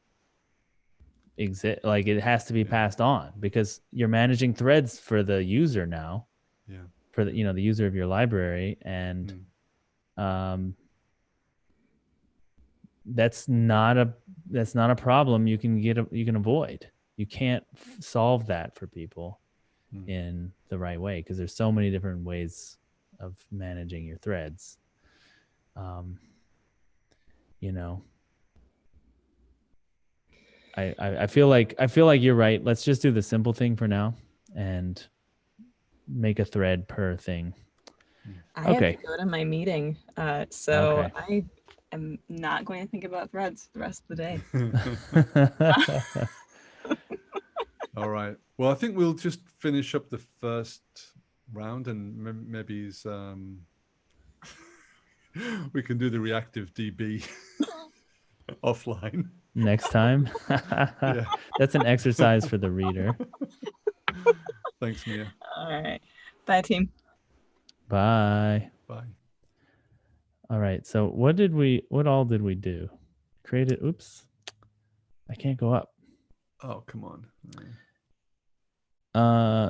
exist. Like it has to be passed on because you're managing threads for the user now. Yeah. For the the user of your library, and that's not a problem you can avoid. You can't solve that for people in the right way because there's so many different ways of managing your threads. You know, I feel like you're right. Let's just do the simple thing for now and make a thread per thing. I have to go to my meeting, so I am not going to think about threads the rest of the day. All right. Well, I think we'll just finish up the first round, and maybe we can do the reactive DB offline next time. That's an exercise for the reader. Thanks, Mia. All right. Bye, team. Bye. Bye. All right. So what all did we do? Created, oops. I can't go up. Oh, come on.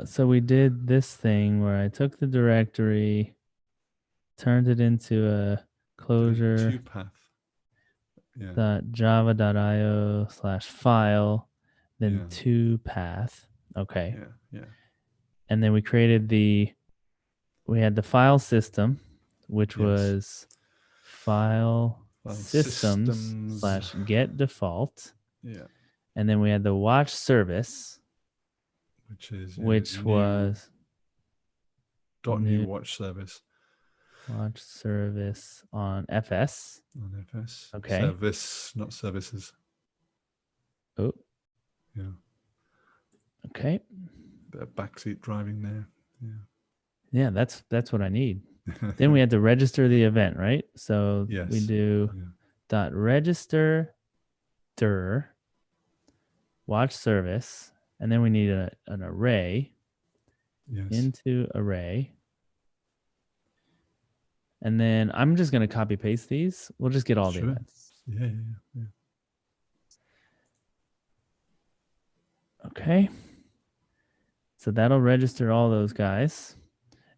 So we did this thing where I took the directory, turned it into a Clojure .java.io/file, then to path. Okay. Yeah. And then we had the file system, which was file systems/get default. Yeah. And then we had the watch service, which was .new watch service. Watch service on FS. On FS. Okay. Service, not services. Oh. Yeah. Okay. Bit of backseat driving there. Yeah. Yeah, that's what I need. Then we had to register the event, right? So we do .register dir watch service, and then we need an array into array. And then I'm just going to copy paste these. We'll just get all the events. Yeah. Okay. So that'll register all those guys.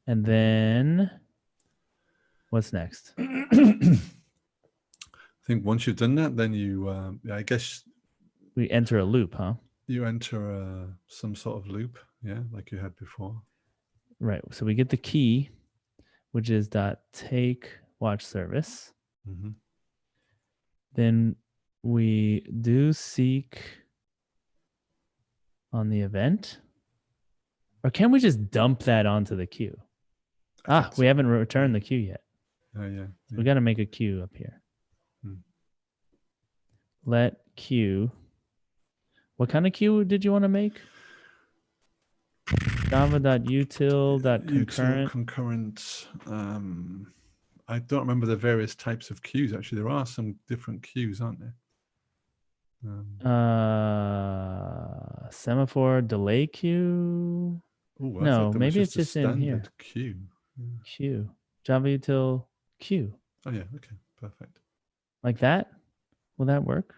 And then what's next? I think once you've done that, then you, I guess. We enter a loop, huh? You enter some sort of loop, like you had before. Right. So we get the key, which is .take watch service. Mm-hmm. Then we do seek on the event. Or can we just dump that onto the queue? We haven't returned the queue yet. Oh, yeah. So we got to make a queue up here. Let queue. What kind of queue did you want to make? Java.util.concurrent. Concurrent. I don't remember the various types of queues. Actually, there are some different queues, aren't there? Semaphore delay queue. No, maybe it's just in here. Queue. Queue. Java util queue. Oh yeah. Okay. Perfect. Like that? Will that work?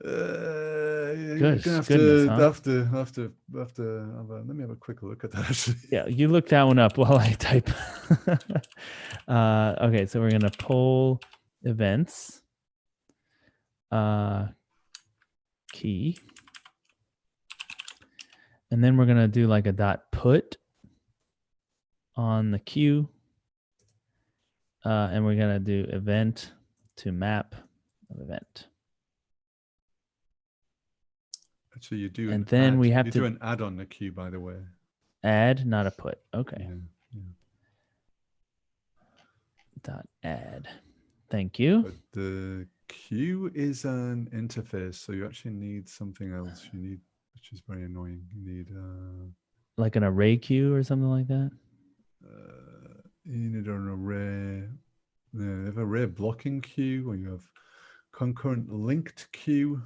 Good. Let me have a quick look at that. Actually. Yeah, you look that one up while I type. Okay, so we're gonna pull events. Key. And then we're gonna do like a .put on the queue. And we're gonna do event to map of event. So you do, and then we have to do an add on the queue, by the way. Add, not a put. Okay. Yeah. .add. Thank you. But the queue is an interface, so you actually need something else. You need, which is very annoying. You need like an array queue or something like that. You need an array. You have array blocking queue, or you have concurrent linked queue.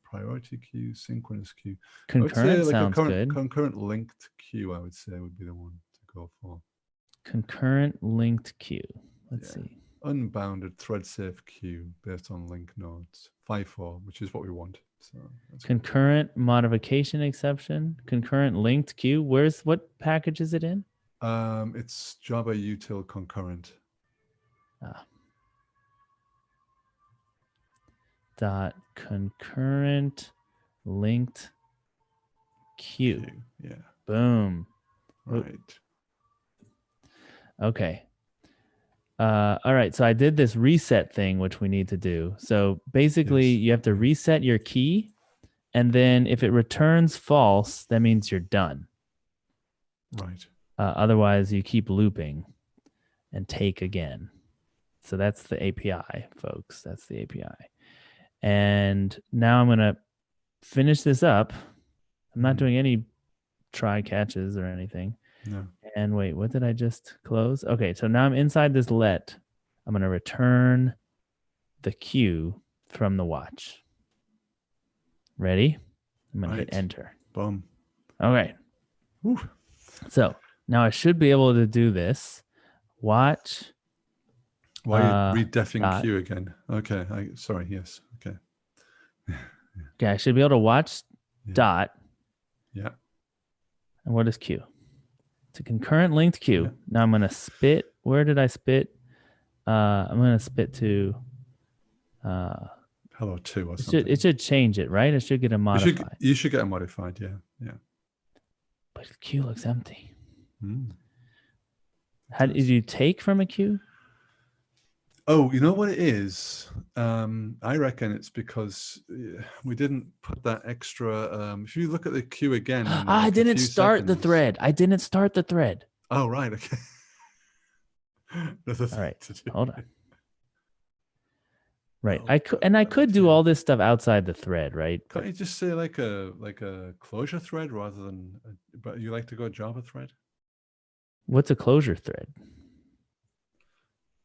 Priority queue, synchronous queue. Concurrent sounds good. Concurrent linked queue, I would say, would be the one to go for. Concurrent linked queue. Let's see. Unbounded thread safe queue based on link nodes. 5.4, which is what we want. So concurrent modification exception. Concurrent linked queue. What package is it in? It's Java util concurrent. Concurrent linked queue. Yeah. Boom. Right. Okay. All right. So I did this reset thing, which we need to do. So basically, you have to reset your key, and then if it returns false, that means you're done. Right. Otherwise, you keep looping and take again. So that's the API, folks. That's the API. And now I'm going to finish this up. I'm not doing any try catches or anything. No. And wait, what did I just close? Okay, so now I'm inside this let. I'm going to return the queue from the watch. Ready? I'm going to hit enter. Boom. Okay. Woo. So now I should be able to do this. Watch Why are you redeffing dot. Q again? Okay. Sorry. Yes. Okay. Okay, I should be able to watch dot. Yeah. And what is Q? It's a concurrent linked queue. Yeah. Now I'm going to spit. Where did I spit? I'm going to spit to hello 2 or something. It should change it, right? It should get a modified. You should get a modified, yeah. But the queue looks empty. Mm. How did you take from a queue? Oh, you know what it is? I reckon it's because we didn't put that extra. If you look at the queue again, I didn't start the thread. I didn't start the thread. Oh, right. Okay. All right. Hold on. Right. I could do all this stuff outside the thread, right? Can't you just say like a Clojure thread rather than? But you like to go Java thread? What's a Clojure thread?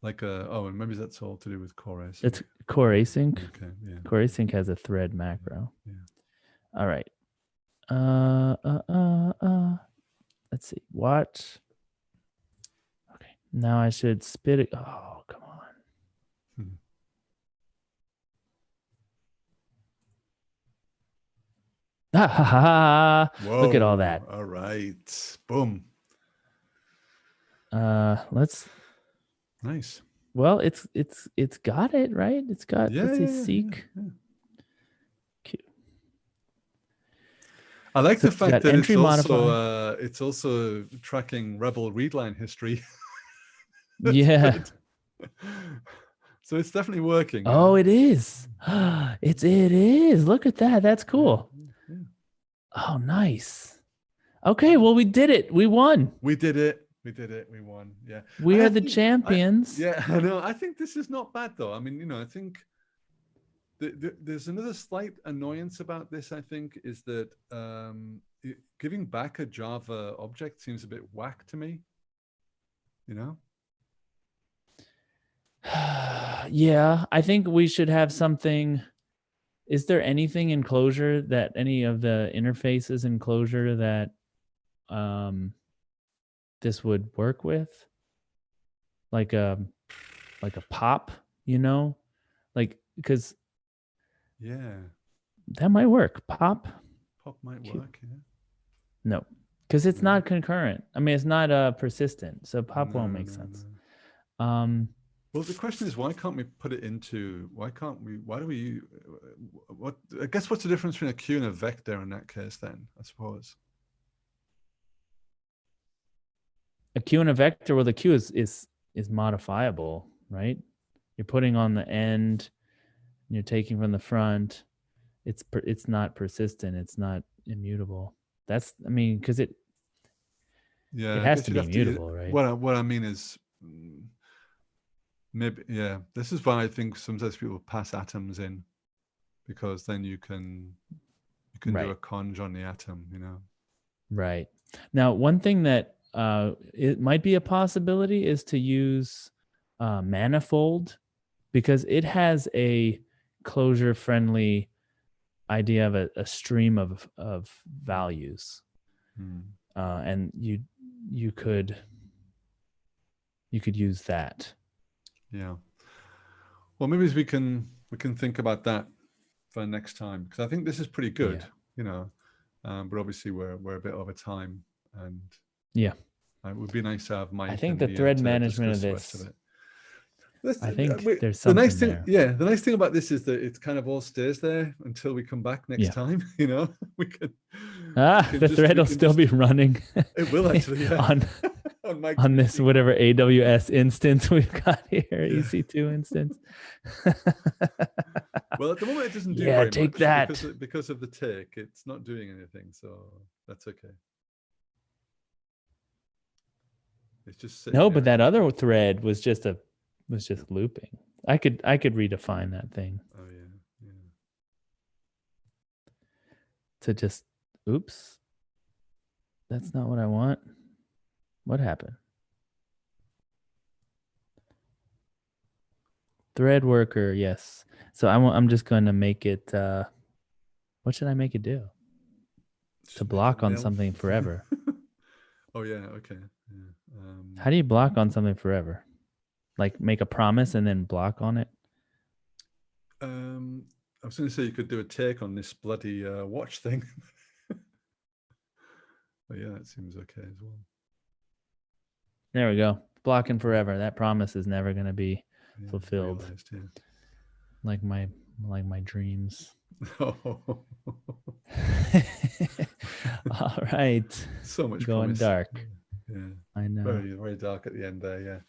Like and maybe that's all to do with core async. It's core async. Okay, yeah. Core async has a thread macro. Yeah. All right. Let's see. Watch. Okay. Now I should spit it. Oh, come on. Ha ha ha! Look at all that. All right. Boom. Let's. Nice. Well, it's got it, right? It's got. Let's see. Seek. Yeah. Q. I like the fact that it's also tracking Rebel readline history. Yeah. So it's definitely working. Oh, it is. It is. Look at that. That's cool. Yeah. Oh, nice. Okay, well, we did it. We won. We did it. We won. Yeah. We are the champions. I know. I think this is not bad, though. I mean, I think there's another slight annoyance about this, I think, is that giving back a Java object seems a bit whack to me. Yeah, I think we should have something. Is there anything in Clojure that any of the interfaces in Clojure that this would work with? Like a pop, because that might work. Pop might work, yeah. No, because it's not concurrent. I mean, it's not persistent, so pop won't make sense. Well, the question is, why can't we put it into? I guess what's the difference between a queue and a vector in that case? Then I suppose a queue and a vector. Well, the queue is modifiable, right? You're putting on the end, and you're taking from the front. It's not persistent. It's not immutable. Because it has to be immutable, right? What I mean is, maybe this is why I think sometimes people pass atoms in, because then you can do a conj on the atom, Right. Now, one thing that it might be a possibility is to use manifold, because it has a Clojure friendly idea of a stream of values. And you could use that. Yeah. Well, maybe we can think about that for next time, because I think this is pretty good, but obviously we're a bit over time, and it would be nice to have Mike. I think the thread management of this. I think there's something the nice thing, there. The nice thing about this is that it kind of all stays there until we come back next time. We could. The thread will still be running. It will actually on this whatever AWS instance we've got here, EC2 instance. Well, at the moment it doesn't do very take much that because of the tick. It's not doing anything, so that's okay. It's just but that other thread was just looping. I could redefine that thing. Oh yeah. To just, oops, that's not what I want. What happened? Thread worker, yes. So I'm just going to make it. What should I make it do? To block on something forever. Oh yeah. Okay. Yeah. How do you block on something forever? Like make a promise and then block on it? I was going to say you could do a take on this bloody watch thing. But yeah, that seems okay as well. There we go. Blocking forever. That promise is never going to be fulfilled. Realized, yeah. Like my dreams. All right. So much going promise. dark. Yeah. I know. Very, very dark at the end there, yeah.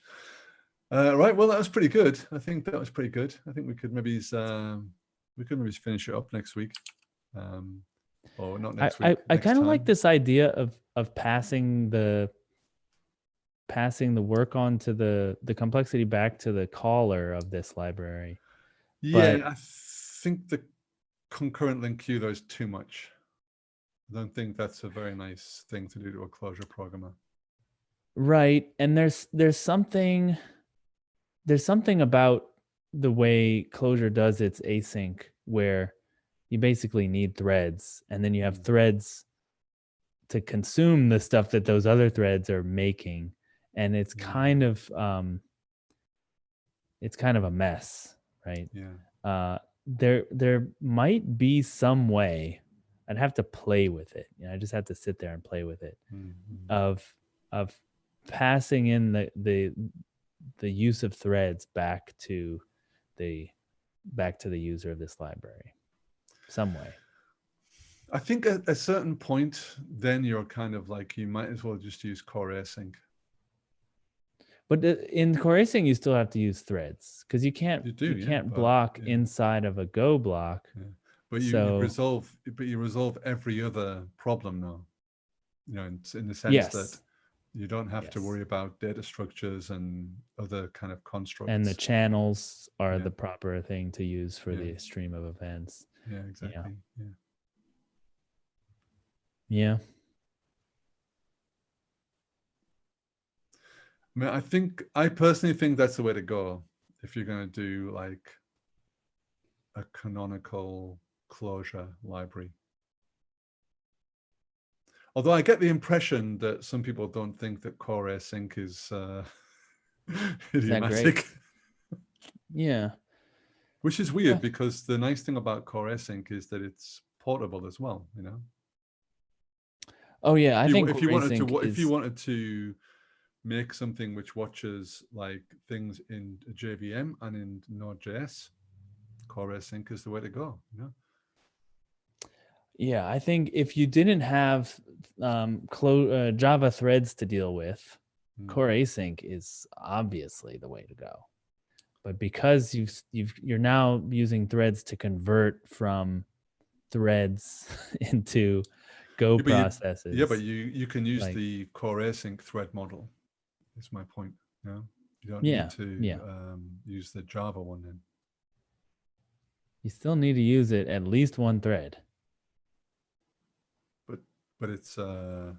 Right, well, that was pretty good. I think that was pretty good. I think we could maybe finish it up next week. Or not next week. I kind of like this idea of passing the work on to the complexity back to the caller of this library. Yeah, I think the concurrent link queue though is too much. I don't think that's a very nice thing to do to a Clojure programmer. Right, and there's something about the way Clojure does its async where you basically need threads, and then you have threads to consume the stuff that those other threads are making, and it's kind of a mess, right? Yeah. There might be some way. I'd have to play with it. I just have to sit there and play with it. Of passing in the use of threads back to the user of this library some way. I think at a certain point, then you're kind of like, you might as well just use core async. But in core async, you still have to use threads because you can't block inside of a Go block. Yeah. But you resolve every other problem now. In the sense that you don't have to worry about data structures and other kind of constructs. And the channels are the proper thing to use for the stream of events. Yeah, exactly. Yeah. I mean, I personally think that's the way to go if you're going to do like a canonical Clojure library. Although I get the impression that some people don't think that core async is idiomatic. Yeah. Which is weird because the nice thing about core async is that it's portable as well, Oh yeah, I think if you wanted to make something which watches like things in a JVM and in Node.js, core async is the way to go. Yeah, I think if you didn't have Java threads to deal with, core async is obviously the way to go. But because you're now using threads to convert from threads into Go processes. But you can use the core async thread model. Is my point. You don't need to use the Java one then. You still need to use it at least one thread. But it's but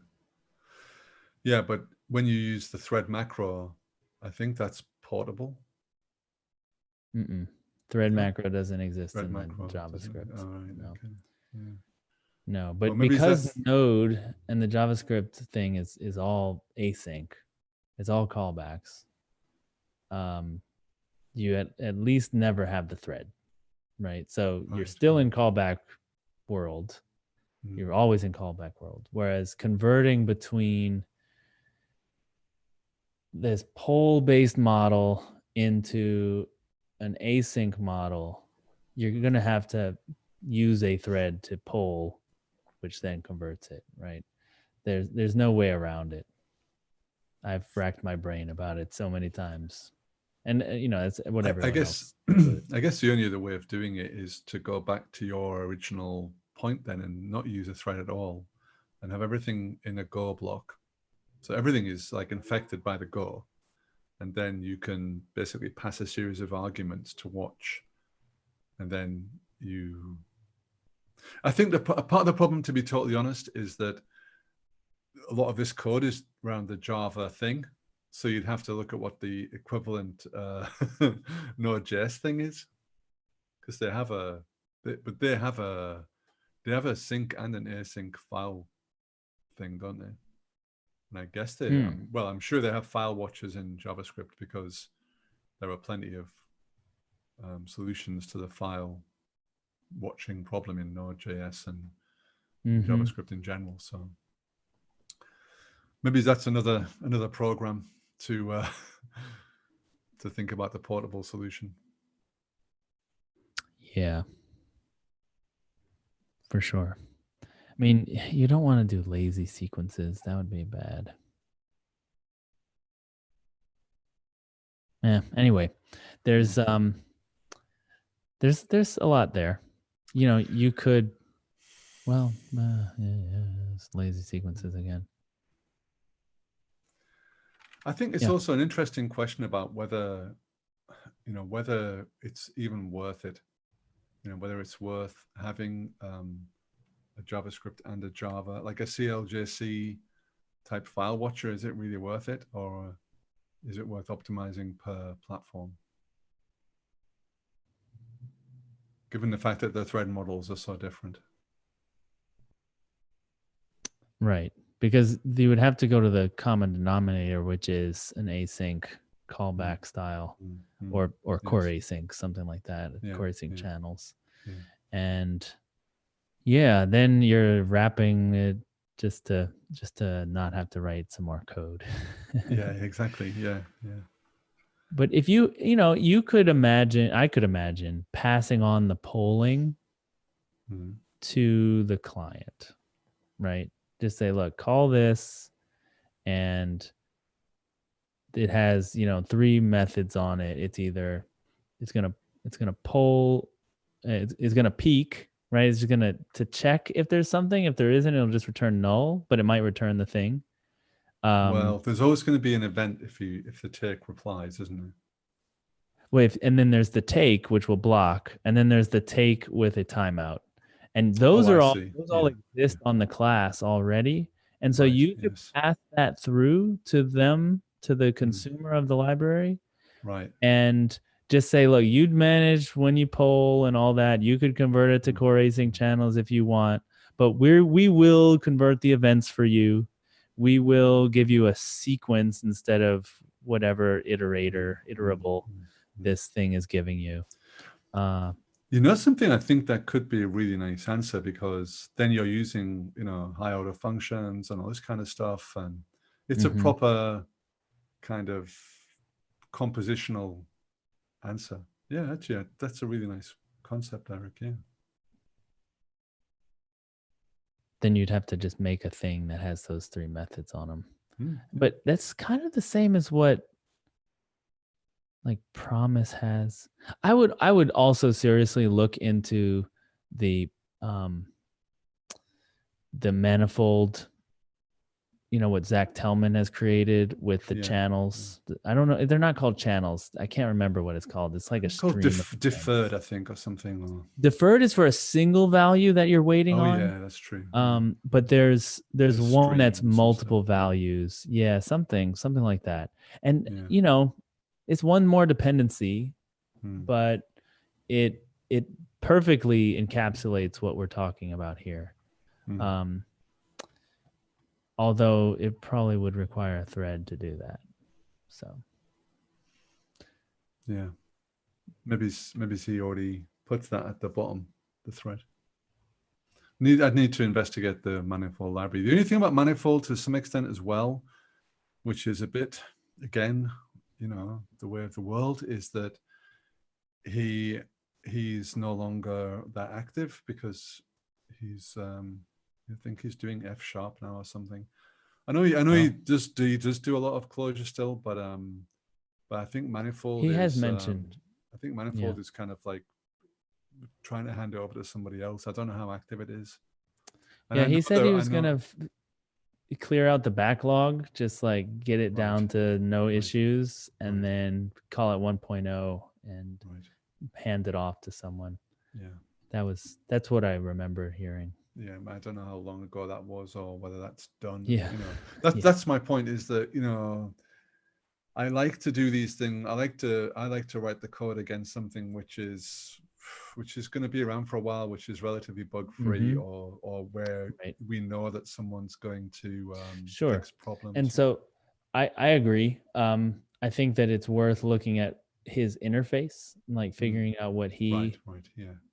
when you use the thread macro, I think that's portable. Thread macro doesn't exist in JavaScript. All right, no. Okay. Yeah. No, but because Node and the JavaScript thing is all async, it's all callbacks. You at least never have the thread, right? So you're still in callback world. You're always in callback world. Whereas converting between this poll-based model into an async model, you're going to have to use a thread to poll, which then converts it, right? There's no way around it. I've racked my brain about it so many times. And it's whatever. I guess the only other way of doing it is to go back to your original point then and not use a thread at all and have everything in a Go block. So everything is like infected by the Go. And then you can basically pass a series of arguments to watch. And then I think a part of the problem, to be totally honest, is that a lot of this code is around the Java thing. So you'd have to look at what the equivalent Node.js thing is, because they have a sync and an async file thing, don't they? And I guess I'm sure they have file watchers in JavaScript because there are plenty of solutions to the file watching problem in Node.js and JavaScript in general. So maybe that's another program to to think about the portable solution. Yeah, for sure. I mean, you don't want to do lazy sequences. That would be bad. Yeah. Anyway, there's a lot there. You know, you could, well, it's lazy sequences again. I think it's also an interesting question about whether, whether it's even worth it. Whether it's worth having a JavaScript and a Java, like a CLJC type file watcher. Is it really worth it, or is it worth optimizing per platform? Given the fact that the thread models are so different. Right, because you would have to go to the common denominator, which is an async callback style, or core async, something like that, core async channels. Yeah. And then you're wrapping it just to not have to write some more code. Yeah, exactly. Yeah. But if you could imagine, I could imagine passing on the polling to the client, right? Just say, look, call this, and it has 3 methods on it. It's either it's gonna poll, it's gonna peek, right? It's just gonna to check if there's something. If there isn't, it'll just return null, but it might return the thing. Well, there's always going to be an event if the take replies, isn't there? Wait, and then there's the take, which will block, and then there's the take with a timeout, and those all exist on the class already. And so you could pass that through to them, to the consumer of the library, right? And just say, look, you'd manage when you poll and all that. You could convert it to core async channels if you want, but we will convert the events for you. We will give you a sequence instead of whatever iterable this thing is giving you. Something I think that could be a really nice answer, because then you're using, high order functions and all this kind of stuff. And it's a proper kind of compositional answer. Yeah, actually, that's a really nice concept, Eric. Yeah. Then you'd have to just make a thing that has those 3 methods on them. But that's kind of the same as what like Promise has. I would also seriously look into the manifold, what Zach Tellman has created with the channels. I don't know. They're not called channels. I can't remember what it's called. It's like a stream. Deferred, I think, or something. Deferred is for a single value that you're waiting on. Oh yeah, that's true. But there's one that's multiple values. Yeah, something like that. And it's one more dependency, but it perfectly encapsulates what we're talking about here. Although it probably would require a thread to do that. So yeah, maybe he already puts that at the bottom, the thread. I'd need to investigate the manifold library. The only thing about manifold to some extent as well, which is a bit, again, the way of the world, is that he's no longer that active, because he's I think he's doing F# now or something. I know he does do a lot of Clojure still, but I think manifold has mentioned. I think manifold is kind of like trying to hand it over to somebody else. I don't know how active it is. And he said he was gonna clear out the backlog, just like get it down to no issues, and then call it 1.0 and hand it off to someone. Yeah, that's what I remember hearing. Yeah, I don't know how long ago that was, or whether that's done. Yeah, that's my point, is that I like to do these things. I like to write the code against something which is going to be around for a while, which is relatively bug free, or where we know that someone's going to fix problems. And so I agree. I think that it's worth looking at his interface, like figuring out what he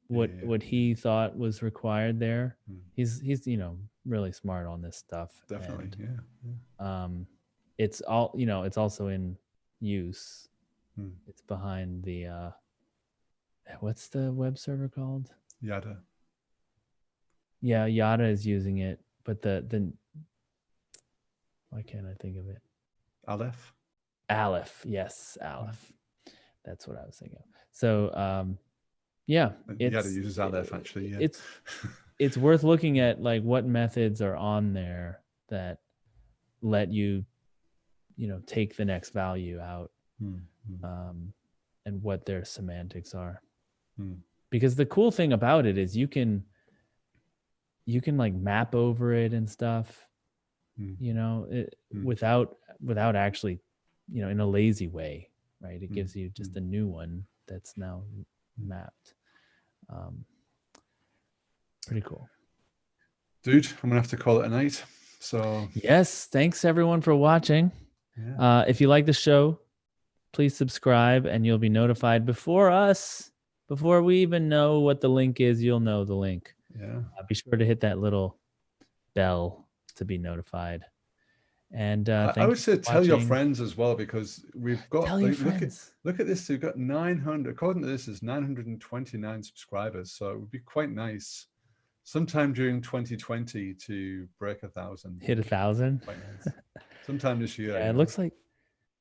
what he thought was required there. He's really smart on this stuff. Definitely, and, it's all it's also in use. It's behind the what's the web server called? Yada. Yeah, Yada is using it, but the why can't I think of it? Aleph, yes, Aleph. That's what I was thinking of. So yeah, Yada uses Aleph actually. Yeah, it's worth looking at, like, what methods are on there that let you take the next value out, and what their semantics are. Because the cool thing about it is you can like map over it and stuff, without actually, in a lazy way, right? It gives you just a new one that's now mapped. Pretty cool. Dude, I'm gonna have to call it a night. So yes, thanks everyone for watching. If you like the show, please subscribe and you'll be notified before we even know what the link is. You'll know the link. Be sure to hit that little bell to be notified. And I would say tell your friends as well, because we've got look at this. We've got 900. According to this, is 929 subscribers. So it would be quite nice sometime during 2020 to break 1,000. Hit 1,000. Quite nice. Sometime this year. Yeah, it looks like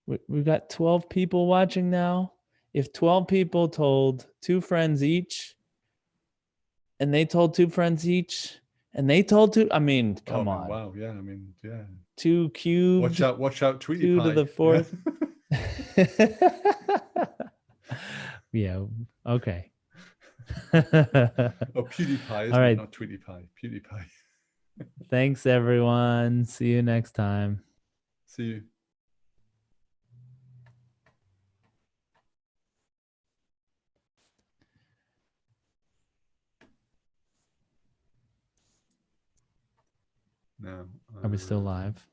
we've got 12 people watching now. If 12 people told 2 friends each, and they told 2 friends each, and they told 2, I mean, come on. Wow, yeah, I mean, yeah. 2 cubed. Watch out, Tweety 2 Pie. to the 4th. Yeah, okay. PewDiePie, isn't it? Not Tweety Pie. PewDiePie. Thanks, everyone. See you next time. See you. No. Are we still live?